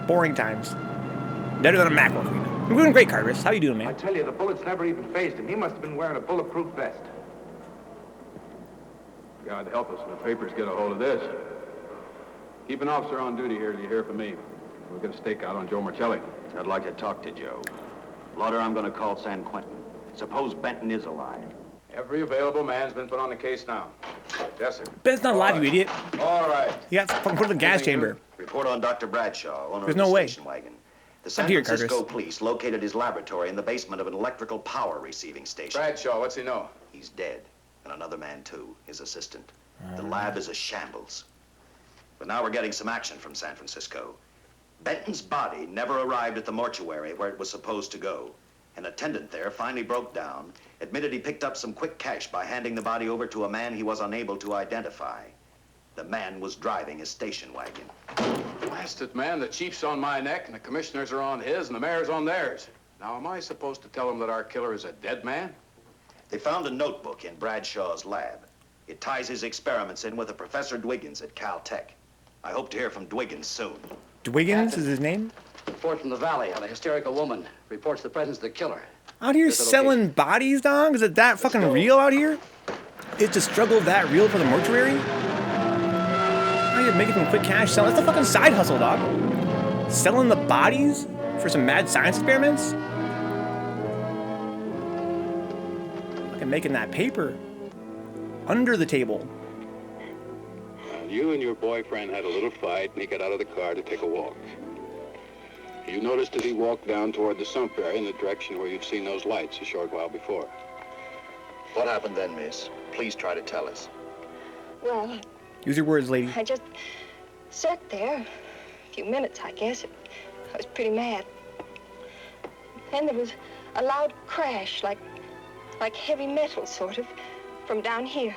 A: Boring times. Better than a mackerel. You're doing great, Carterus. How you doing, man?
L: I tell you, the bullets never even phased him. He must have been wearing a bulletproof vest.
E: God help us when the papers get a hold of this. Keep an officer on duty here till you hear from me. We'll get a stakeout on Joe Marcelli.
B: I'd like to talk to Joe. Lauder, I'm going to call San Quentin. Suppose Benton is alive.
E: Every available man's been put on the case now. Yes, sir.
A: Ben's not alive, you idiot.
B: All right.
A: You got fucking put in the gas chamber.
B: Report on Dr. Bradshaw, owner
A: There's
B: of the
A: no way.
B: station wagon.
H: The San Francisco police located his laboratory in the basement of an electrical power receiving station.
E: Bradshaw, what's he know?
H: He's dead. And another man, too, his assistant. The lab is a shambles. But now we're getting some action from San Francisco. Benton's body never arrived at the mortuary where it was supposed to go. An attendant there finally broke down, admitted he picked up some quick cash by handing the body over to a man he was unable to identify. The man was driving his station wagon.
E: Blasted man, the chief's on my neck, and the commissioners are on his, and the mayor's on theirs. Now, am I supposed to tell them that our killer is a dead man?
H: They found a notebook in Bradshaw's lab. It ties his experiments in with a Professor Dwiggins at Caltech. I hope to hear from Dwiggins soon.
A: Dwiggins is his name?
L: Report from the valley on a hysterical woman. Reports the presence of the killer.
A: Out here selling bodies, dog? Is it that fucking real out here? Is the struggle that real for the mortuary? Out here making some quick cash selling. That's a fucking side hustle, dog. Selling the bodies for some mad science experiments? Fucking making that paper under the table.
E: You and your boyfriend had a little fight, and he got out of the car to take a walk. You noticed that he walked down toward the sump area in the direction where you'd seen those lights a short while before.
H: What happened then, miss? Please try to tell us.
F: Well,
A: use your words, lady.
F: I just sat there a few minutes, I guess. I was pretty mad. Then there was a loud crash, like heavy metal, sort of, from down here.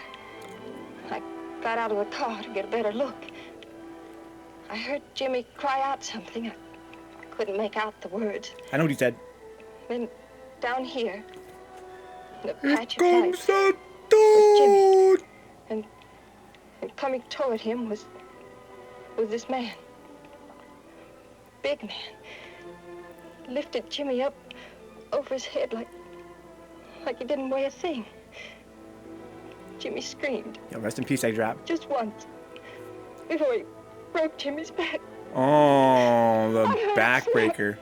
F: I got out of the car to get a better look. I heard Jimmy cry out something. I couldn't make out the words.
A: I know what he said.
F: Then down here, the patch of light was Jimmy. And coming toward him was this man. Big man. Lifted Jimmy up over his head like he didn't weigh a thing. Jimmy screamed.
A: Yo, rest in peace, A-Drop.
F: Just once. Before he broke Jimmy's back.
A: Oh, the backbreaker.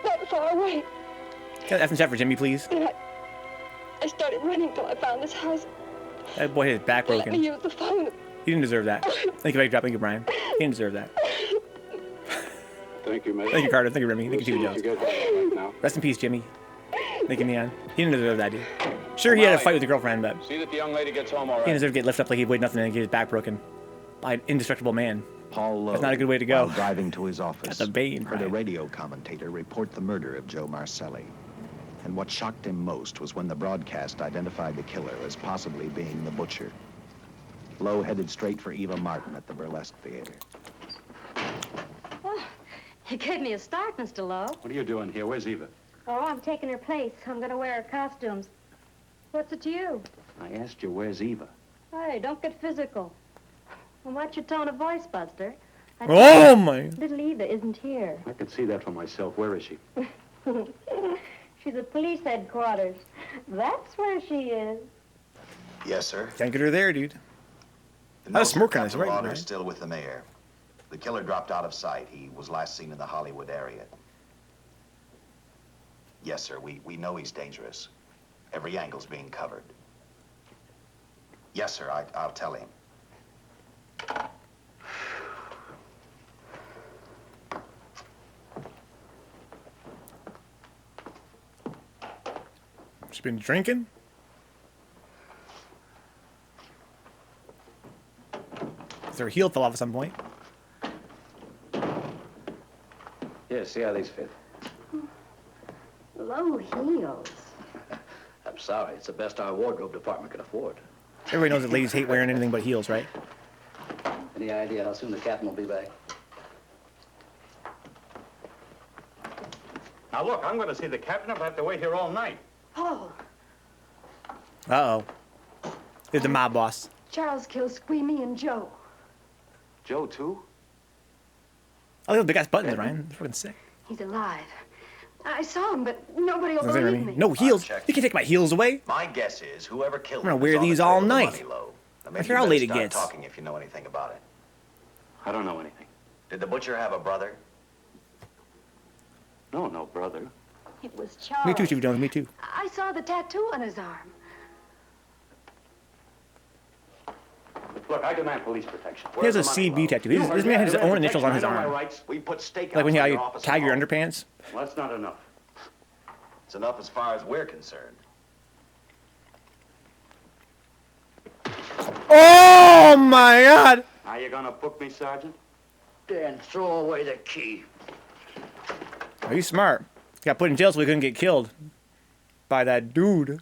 F: That far away.
A: Can I F and chat for Jimmy, please?
F: And I started running till I found this house.
A: That boy had his back broken.
F: Let me use the phone.
A: He didn't deserve that. Thank you, A-Drop. Thank you, Brian. He didn't deserve that.
E: Thank you, mate.
A: Thank you, Carter. Thank you, Remy. Thank you, Steve Jones. Rest in peace, Jimmy. Thank you, Neon. He didn't deserve that, dude. Sure, he had a fight with a girlfriend, but
E: See that the young lady gets home all
A: he
E: right.
A: didn't deserve to get lifted up like he weighed nothing and get his back broken by an indestructible man.
B: Paul Lowe,
A: That's not a good way to go.
B: while driving to his office,
A: That's a bane,
B: heard a
A: Brian.
B: radio commentator report the murder of Joe Marcelli. And what shocked him most was when the broadcast identified the killer as possibly being the butcher. Lowe headed straight for Eva Martin at the Burlesque Theater.
M: Oh, you gave me a start, Mr. Lowe.
E: What are you doing here? Where's Eva?
M: Oh, I'm taking her place. I'm going to wear her costumes. What's it to you?
E: I asked you, where's Eva?
M: Hey, don't get physical. Well, watch your tone of voice, Buster.
A: Oh, my.
M: Little Eva isn't here.
E: I can see that for myself. Where is she?
M: She's at police headquarters. That's where she is.
H: Yes, sir.
A: Can't get her there, dude.
H: The
A: Not a
H: note
A: smoke
H: from
A: on this,
H: Captain
A: right?
H: Lauder's
A: Right?
H: still with the mayor. The killer dropped out of sight. He was last seen in the Hollywood area. Yes, sir. We know he's dangerous. Every angle's being covered. Yes, sir. I'll tell him.
A: She's been drinking? Her heel fell off at some point.
L: Yeah, see how these fit.
M: Low heels.
L: I'm sorry, it's the best our wardrobe department can afford.
A: Everybody knows that ladies hate wearing anything but heels, right?
L: Any idea how soon the captain will be back?
N: Now, look, I'm going to see the captain. I'll have to wait here all night.
M: Oh,
A: Uh-oh. Here's the mob boss.
M: Charles killed Squeamy and Joe.
E: Joe, too?
A: Oh, look at the guy's buttons, Ryan. They're fucking sick.
M: He's alive. I saw him, but nobody will
A: What's that,
M: believe
A: Remy?
M: me.
A: No heels. You can't take my heels away.
H: My guess is whoever killed
A: I'm gonna
H: him
A: wear
H: is on
A: these
H: the trail
A: all
H: of the
A: night.
H: money, Lowe. Now,
A: I
H: maybe
A: care
H: you
A: how
H: better
A: late it
H: start
A: gets.
H: talking if you know anything about it.
E: I don't know anything.
H: Did the butcher have a brother?
E: No brother.
M: It was Charles.
A: Me too, Steve Jones. Me too.
M: I saw the tattoo on his arm.
N: Look, I demand police protection.
A: He has a CB tattoo. This man has his own initials on his arm.
N: We put stake
A: Like when you tag your underpants.
N: Well, that's not enough.
H: It's enough as far as we're concerned.
A: Oh my God!
N: Are you gonna book me, Sergeant?
L: Dan, throw away the key.
A: Oh, he's smart. He got put in jail so he couldn't get killed by that dude.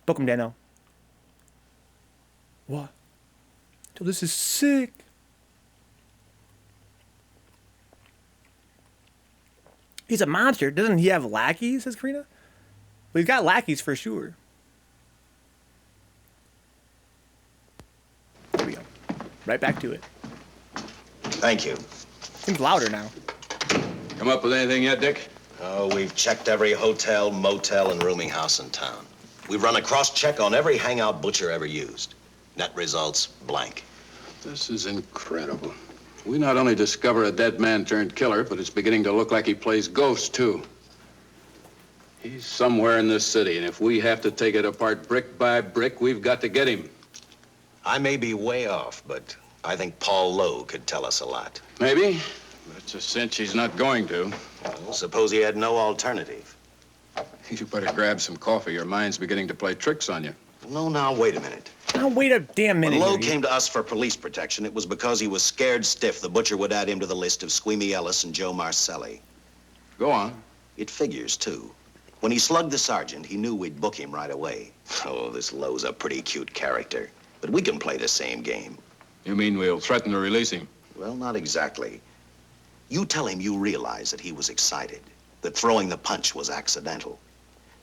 A: Book him, Dano. What? Dude, this is sick. He's a monster. Doesn't he have lackeys, says Karina? Well, he's got lackeys for sure. There we go. Right back to it.
H: Thank you.
A: Seems louder now.
E: Come up with anything yet, Dick?
H: Oh, we've checked every hotel, motel, and rooming house in town. We've run a cross-check on every hangout Butcher ever used. Net results, blank.
E: This is incredible. We not only discover a dead man turned killer, but it's beginning to look like he plays ghost, too. He's somewhere in this city, and if we have to take it apart brick by brick, we've got to get him.
H: I may be way off, but I think Paul Lowe could tell us a lot.
E: Maybe. But it's a cinch he's not going to.
H: Well, suppose he had no alternative.
E: You better grab some coffee. Your mind's beginning to play tricks on you.
H: No, now, wait a minute.
A: Now, wait a damn minute.
H: When Lowe came to us for police protection, it was because he was scared stiff the Butcher would add him to the list of Squeamy Ellis and Joe Marcelli.
E: Go on.
H: It figures, too. When he slugged the sergeant, he knew we'd book him right away. Oh, this Lowe's a pretty cute character. But we can play the same game.
E: You mean we'll threaten to release him?
H: Well, not exactly. You tell him you realize that he was excited, that throwing the punch was accidental.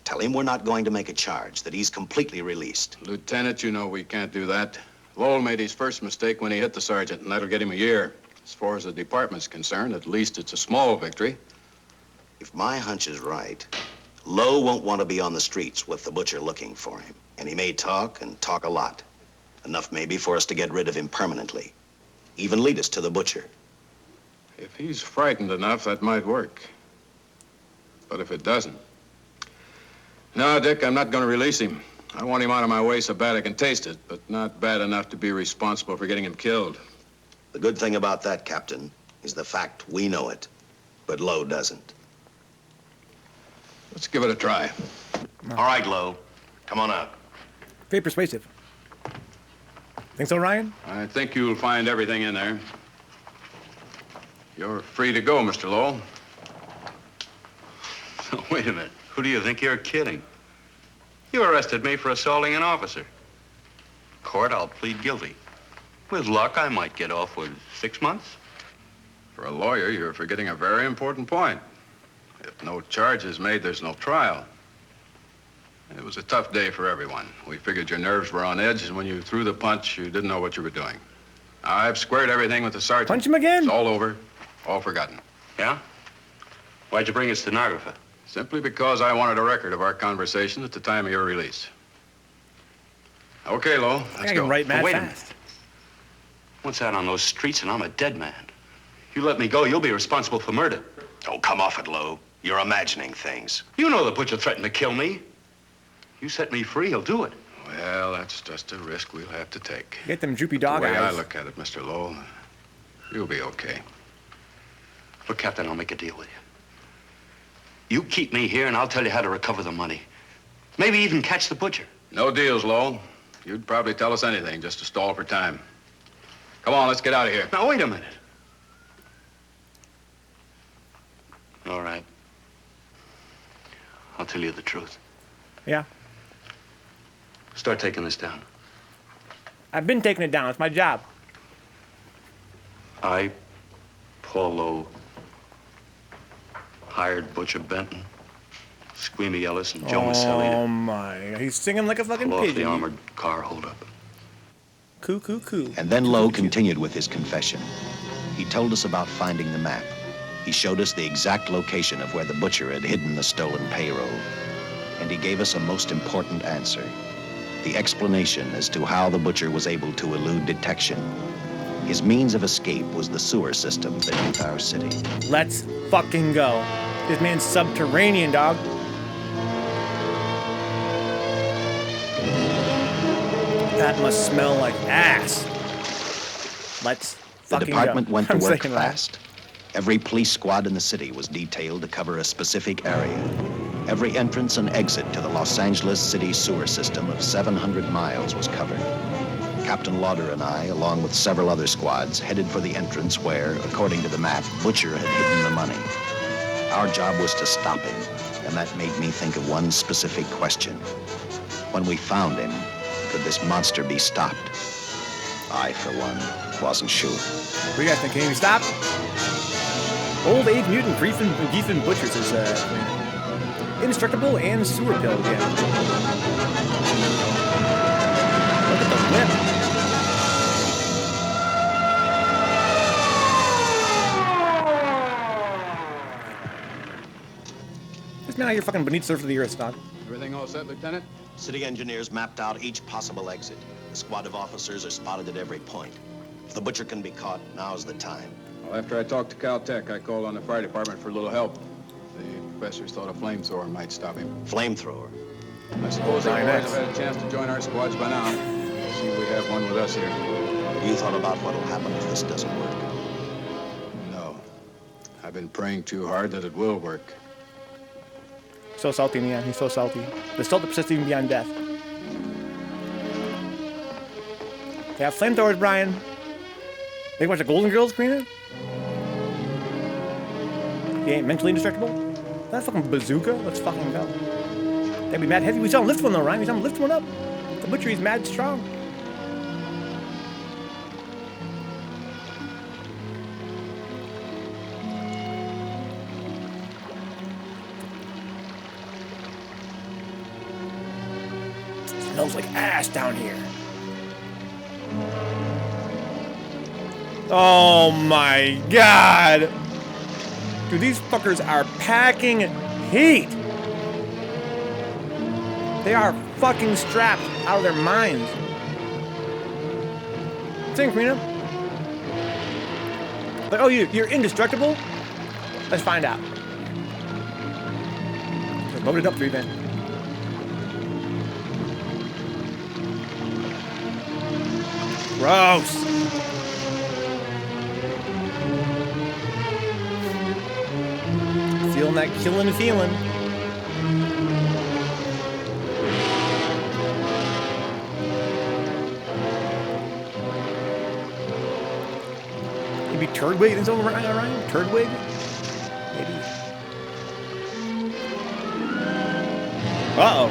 H: Tell him we're not going to make a charge, that he's completely released.
E: Lieutenant, you know we can't do that. Lowell made his first mistake when he hit the sergeant, and that'll get him a year. As far as the department's concerned, at least it's a small victory.
H: If my hunch is right, Lowe won't want to be on the streets with the Butcher looking for him. And he may talk, and talk a lot. Enough maybe for us to get rid of him permanently. Even lead us to the Butcher.
E: If he's frightened enough, that might work. But if it doesn't... No, Dick, I'm not going to release him. I want him out of my way so bad I can taste it, but not bad enough to be responsible for getting him killed.
H: The good thing about that, Captain, is the fact we know it, but Lowe doesn't.
E: Let's give it a try.
H: All right, Lowe. Come on out.
A: Very persuasive. Think so, Ryan?
E: I think you'll find everything in there. You're free to go, Mr. Lowell.
C: Wait a minute. Who do you think you're kidding? You arrested me for assaulting an officer. Court, I'll plead guilty. With luck, I might get off with 6 months.
E: For a lawyer, you're forgetting a very important point. If no charge is made, there's no trial. It was a tough day for everyone. We figured your nerves were on edge, and when you threw the punch, you didn't know what you were doing. Now, I've squared everything with the sergeant.
A: Punch him again?
E: It's all over, all forgotten.
C: Yeah? Why'd you bring a stenographer?
E: Simply because I wanted a record of our conversation at the time of your release. Okay, Lowe, let's go.
A: Right,
C: wait a minute. Once out on those streets and I'm a dead man. You let me go, you'll be responsible for murder.
H: Oh, come off it, Lowe. You're imagining things.
C: You know the Butcher threatened to kill me. You set me free, he'll do it.
E: Well, that's just a risk we'll have to take.
A: Get them droopy dog
E: eyes. The way I
A: eyes.
E: look at it, Mr. Lowell, you'll be okay.
C: Look, Captain, I'll make a deal with you. You keep me here, and I'll tell you how to recover the money. Maybe even catch the Butcher.
E: No deals, Lowell. You'd probably tell us anything just to stall for time. Come on, let's get out of here.
C: Now, wait a minute. All right. I'll tell you the truth.
A: Yeah.
C: Start taking this down.
A: I've been taking it down. It's my job.
C: I, Paul Lowe, hired Butcher Benton, Squeamy Ellis, and Joe Maselli.
A: Oh my! He's singing like a fucking
C: pull off
A: pigeon.
C: the armored car holdup.
A: Coo, coo, coo.
H: And then Lowe continued with his confession. He told us about finding the map. He showed us the exact location of where the Butcher had hidden the stolen payroll. And he gave us a most important answer. The explanation as to how the Butcher was able to elude detection. His means of escape was the sewer system beneath our city.
A: Let's fucking go. This man's subterranean, dog. That must smell like ass. Let's
B: The
A: fucking
B: department
A: go.
B: went to
A: I'm
B: work
A: saying that.
B: fast. Every police squad in the city was detailed to cover a specific area. Every entrance and exit to the Los Angeles city sewer system of 700 miles was covered. Captain Lauder and I, along with several other squads, headed for the entrance where, according to the map, Butcher had hidden the money. Our job was to stop him, and that made me think of one specific question. When we found him, could this monster be stopped? I, for one, wasn't sure.
A: What do you guys think? Can you stop? Old age mutant Ethan Butchers is indestructible and sewer pill again. Look at the whip. This man out here fucking beneath the surface of the earth, Scott.
E: Everything all set, Lieutenant?
B: City engineers mapped out each possible exit. A squad of officers are spotted at every point. If the Butcher can be caught, now's the time.
E: Well, after I talked to Caltech, I called on the fire department for a little help. The professors thought a flamethrower might stop him.
B: Flamethrower?
E: I suppose they might have had a chance to join our squads by now. See, we have one with us here.
B: You thought about what'll happen if this doesn't work?
E: No. I've been praying too hard that it will work.
A: So salty in the end. He's so salty. The salt that persists even beyond death. Yeah, flamethrowers, Brian. They watch the Golden Girls, Karina? He ain't mentally indestructible? That fucking bazooka? Let's fucking go. That'd be mad heavy. We saw him lift one though, Ryan. We saw him lift one up. The Butcher, he's mad strong. Smells like ass down here. Oh my god! Dude, these fuckers are packing heat! They are fucking strapped out of their minds. Sing, Karina. Like, oh, you're indestructible? Let's find out. Load it up for you then. Gross. Feeling that killing feeling. Maybe Turdwig is over Ryan? Turdwig? Maybe. Uh-oh.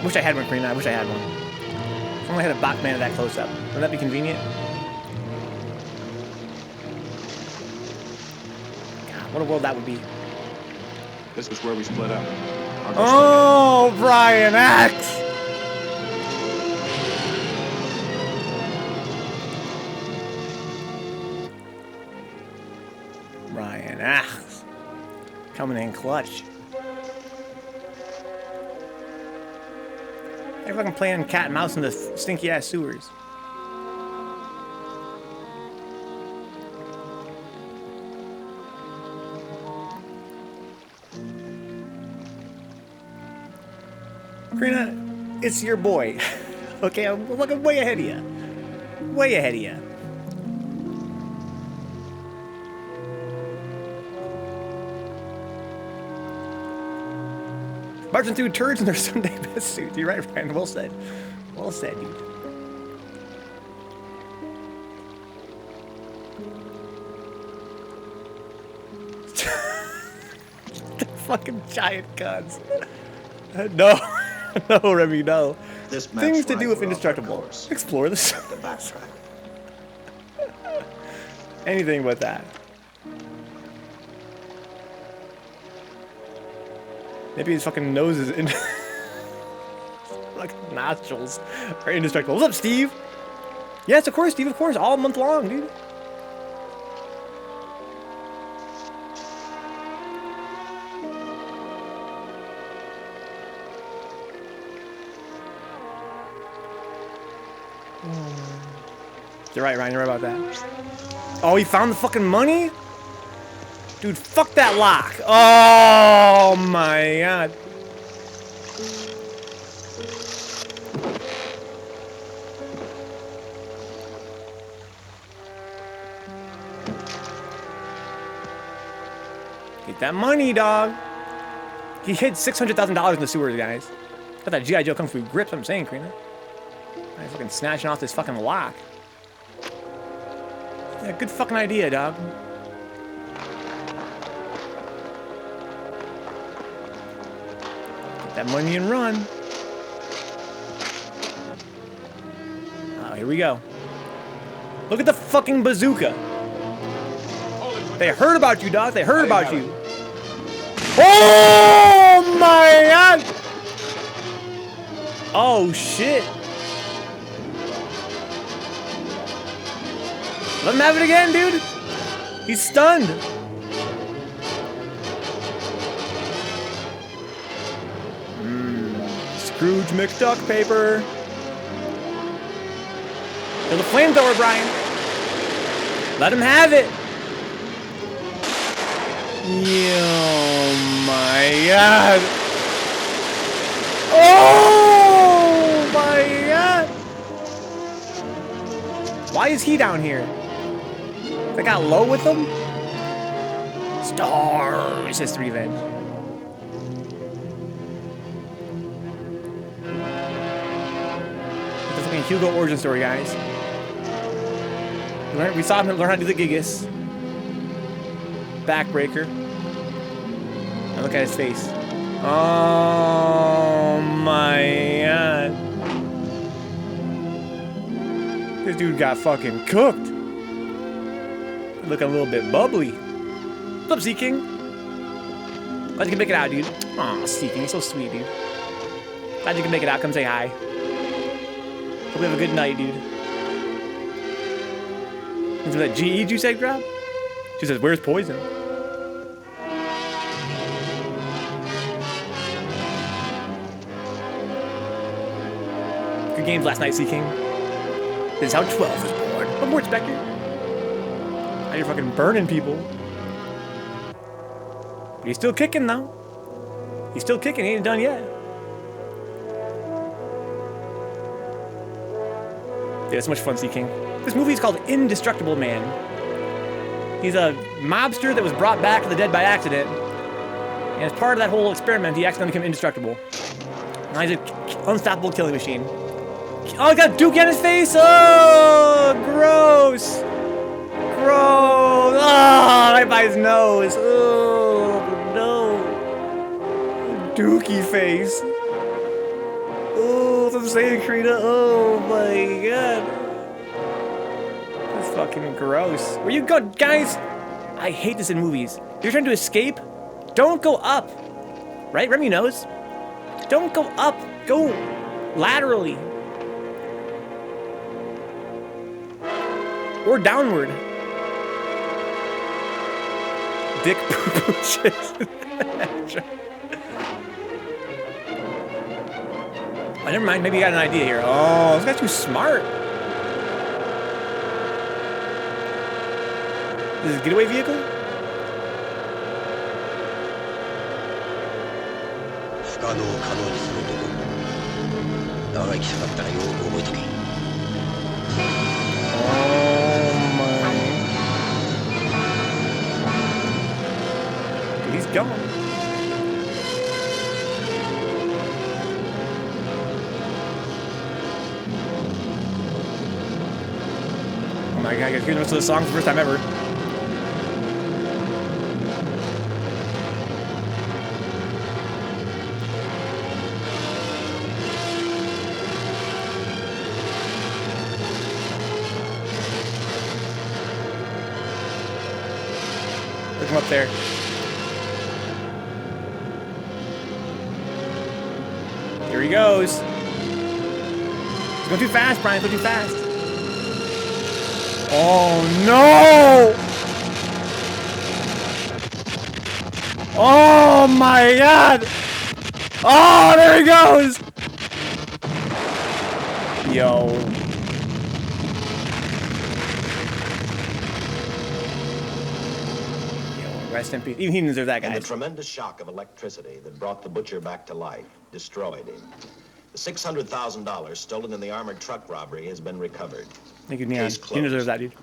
A: Wish I had one, Karina. I wish I had one. If only I had a Bachman at that close-up. Wouldn't that be convenient? God, what a world that would be.
E: This was where we split up.
A: Oh, Brian Axe! Brian Axe. Coming in clutch. They're fucking playing cat and mouse in the stinky ass sewers. Karina, it's your boy. Okay, I'm looking way ahead of you. Way ahead of you. Marching through turds in their Sunday best suits. You're right, Ryan. Well said. Well said, dude. The fucking giant guns. No. No, Remy, no. Things to do with Indestructible. Explore this. Anything but that. Maybe his fucking nose is in. Like nostrils are indestructible. What's up, Steve? Yes, of course, Steve. Of course, all month long, dude. You're right, Ryan. You're right about that. Oh, he found the fucking money? Dude, fuck that lock. Oh my god. Get that money, dog. He hid $600,000 in the sewers, guys. Got that G.I. Joe Kung Fu grip, I'm saying, Karina. He's fucking snatching off this fucking lock. Yeah, good fucking idea, dog. Get that money and run. Oh, here we go. Look at the fucking bazooka. They heard about you, dog. They heard about you. Oh my god! Oh shit! Let him have it again, dude. He's stunned. Scrooge McDuck paper. There's a flamethrower, Brian. Let him have it. Oh my god. Oh my god. Why is he down here? They got low with them? Stars History Event. It's a fucking Hugo origin story, guys. We saw him learn how to do the gigas. Backbreaker. Now look at his face. Oh my god. This dude got fucking cooked. Looking a little bit bubbly. What's up, Sea King? Glad you can make it out, dude. Aw, Sea King, you're so sweet, dude. Glad you can make it out. Come say hi. Hope you have a good night, dude. Is that GE juice egg drop? She says, where's Poison? Good games last night, Sea King. This is how 12 was born. One more, Spectre. Now you're fucking burning people. But he's still kicking, though. He's still kicking. He ain't done yet. Yeah, it's much fun, Sea King. This movie is called Indestructible Man. He's a mobster that was brought back to the dead by accident. And as part of that whole experiment, he accidentally became indestructible. Now he's an unstoppable killing machine. Oh, he got Duke on his face! Oh, gross! Gross! Oh, right by his nose. Oh, no. Dookie face. Oh, that's what I'm saying, Karina. Oh, my God. That's fucking gross. Where you go, guys? I hate this in movies. You're trying to escape? Don't go up. Right? Remy knows. Don't go up. Go laterally. Or downward. Dick poo-poo chicks. Oh, never mind. Maybe you got an idea here. Oh, this guy's too smart. This is a getaway vehicle? He's gone. Oh my god, I got to hear the rest of the song for the first time ever. Look him up there. Here he goes. He's going too fast, Brian. Go too fast. Oh, no! Oh, my God! Oh, there he goes! Yo. Rest in peace. Even he deserves that,
B: And the
A: guys.
B: tremendous shock of electricity that brought the butcher back to life destroyed him. The $600,000 stolen in the armored truck robbery has been recovered.
A: Thank you, Neon.
B: Case
A: He
B: closed.
A: deserves that, dude.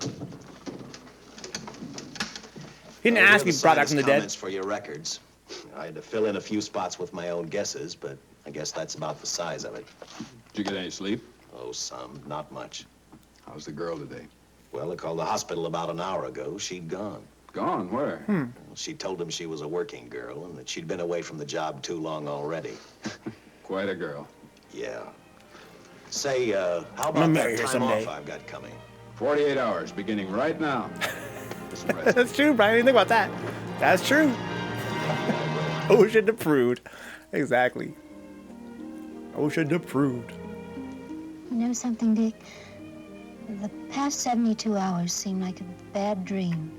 A: He didn't ask me to be brought back from the dead.
B: Comments for your records. I had to fill in a few spots with my own guesses, but I guess that's about the size of it.
E: Did you get any sleep?
B: Oh, some. Not much.
E: How's the girl today?
B: Well, they called the hospital about an hour ago. She'd gone.
E: Gone? Where?
B: Well, she told them she was a working girl and that she'd been away from the job too long already.
E: Quite a girl.
B: Yeah. Say, how
A: I'm
B: about
A: marry
B: that
A: her
B: time
A: someday.
B: off I've got coming?
E: 48 hours, beginning right now. Just rest.
A: That's true, Brian. I didn't think about that. That's true. Ocean approved. Exactly. Ocean approved.
F: You know something, Dick? The past 72 hours seem like a bad dream.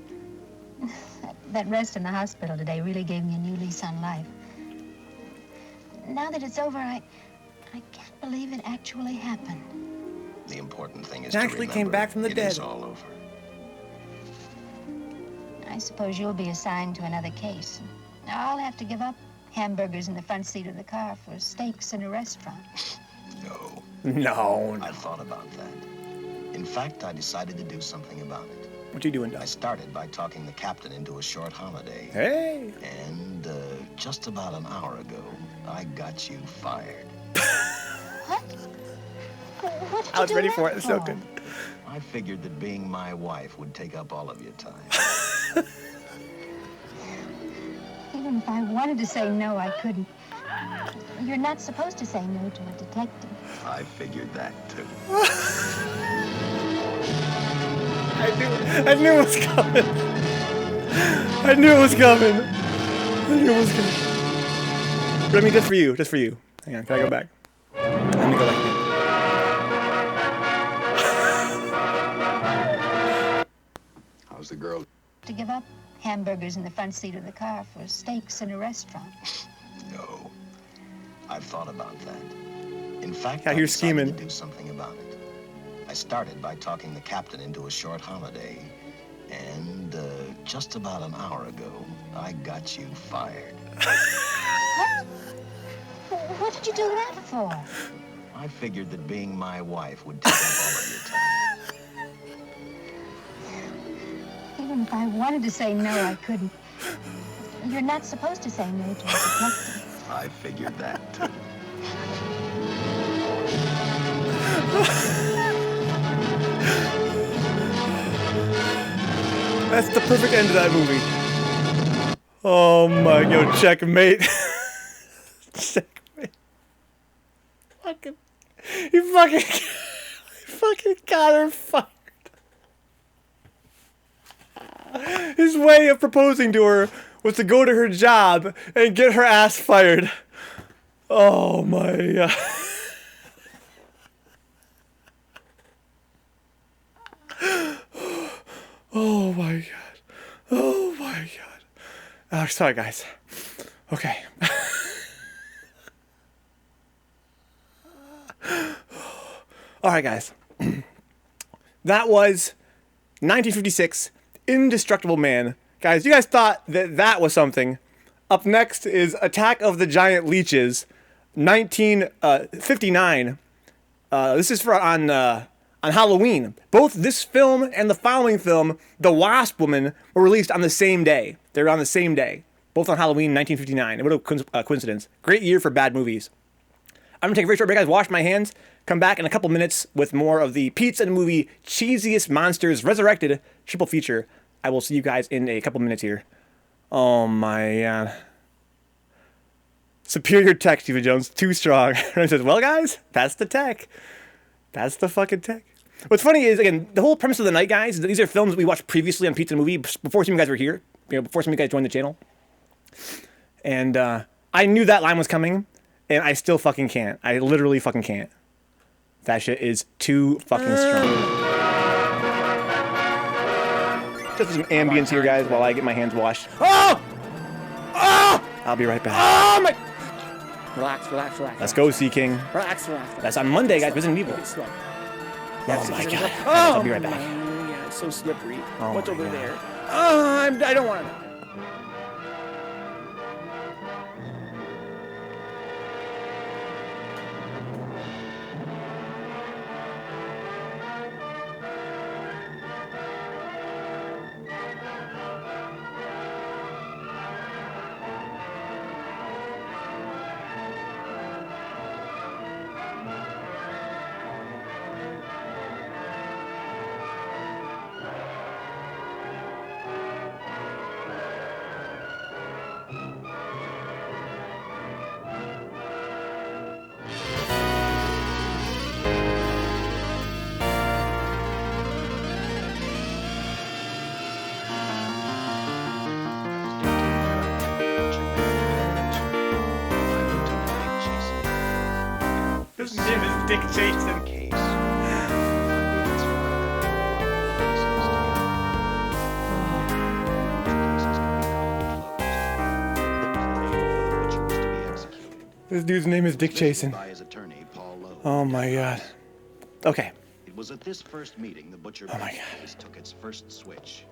F: That rest in the hospital today really gave me a new lease on life. Now that it's over, I can't believe it actually happened.
B: The important thing is
A: It actually
B: to
A: came
B: remember
A: back from the
B: it
A: dead.
B: is all over.
F: I suppose you'll be assigned to another case. Now I'll have to give up hamburgers in the front seat of the car for steaks in a restaurant.
B: No.
A: No.
B: I thought about that. In fact, I decided to do something about it.
A: What you doing, Doc?
B: I started by talking the captain into a short holiday.
A: Hey.
B: And just about an hour ago, I got you fired.
F: What? What did
A: I was
F: you do
A: ready
F: that
A: for it. It's so good.
B: I figured that being my wife would take up all of your time.
F: Even if I wanted to say no, I couldn't. You're not supposed to say no to a detective.
B: I figured that, too.
A: I knew it was coming. I knew it was coming. I knew it was coming. Remy, just for you. Just for you. Hang on. Can I go back? Let me go back again.
E: How's the girl?
F: To give up hamburgers in the front seat of the car for steaks in a restaurant.
B: No. I've thought about that. In fact,
A: Yeah,
B: I
A: you're
B: decided
A: scheming.
B: to do something about it. I started by talking the captain into a short holiday. And just about an hour ago, I got you fired.
F: What did you do that for?
B: I figured that being my wife would take up all of your time.
F: Even if I wanted to say no, I couldn't. You're not supposed to say no to a detective.
B: I figured that, too.
A: That's the perfect end of that movie. Oh my, yo, checkmate. Checkmate. Fucking, he fucking got her fired. His way of proposing to her was to go to her job and get her ass fired. Oh my god. Oh my god. Oh my god. Oh, sorry guys. Okay. Alright guys. That was 1956 Indestructible Man. Guys, you guys thought that that was something. Up next is Attack of the Giant Leeches, 1959. This is on Halloween. Both this film and the following film, The Wasp Woman, were released on the same day. They were on the same day. Both on Halloween, 1959. What a coincidence. Great year for bad movies. I'm going to take a very short break, guys. Wash my hands. Come back in a couple minutes with more of the Pizza Movie Cheesiest Monsters Resurrected triple feature. I will see you guys in a couple minutes here. Oh my god. Superior tech, Stephen Jones. Too strong. And says, well, guys, that's the tech. That's the fucking tech. What's funny is, again, the whole premise of the night, guys, is that these are films that we watched previously on Pizza Movie before some of you guys were here. Before some of you guys joined the channel. And I knew that line was coming, and I still fucking can't. I literally fucking can't. That shit is too fucking strong. Just some ambience here, guys, while I get my hands washed. Oh! Oh! I'll be right back. Oh my!
O: Relax, relax, relax.
A: Let's go, Sea King.
O: Relax, relax.
A: That's on Monday, guys. Resident Evil.
O: Slow.
A: Oh my god.
O: Oh,
A: I'll be right back.
O: Man, yeah, it's so slippery.
A: Oh
O: What's
A: my
O: over
A: God.
O: there?
A: I don't want to. His name is Dick Jason. This dude's name is Dick Jason. Oh my god. Okay.
B: It was at this first meeting the Butcher case took its first switch.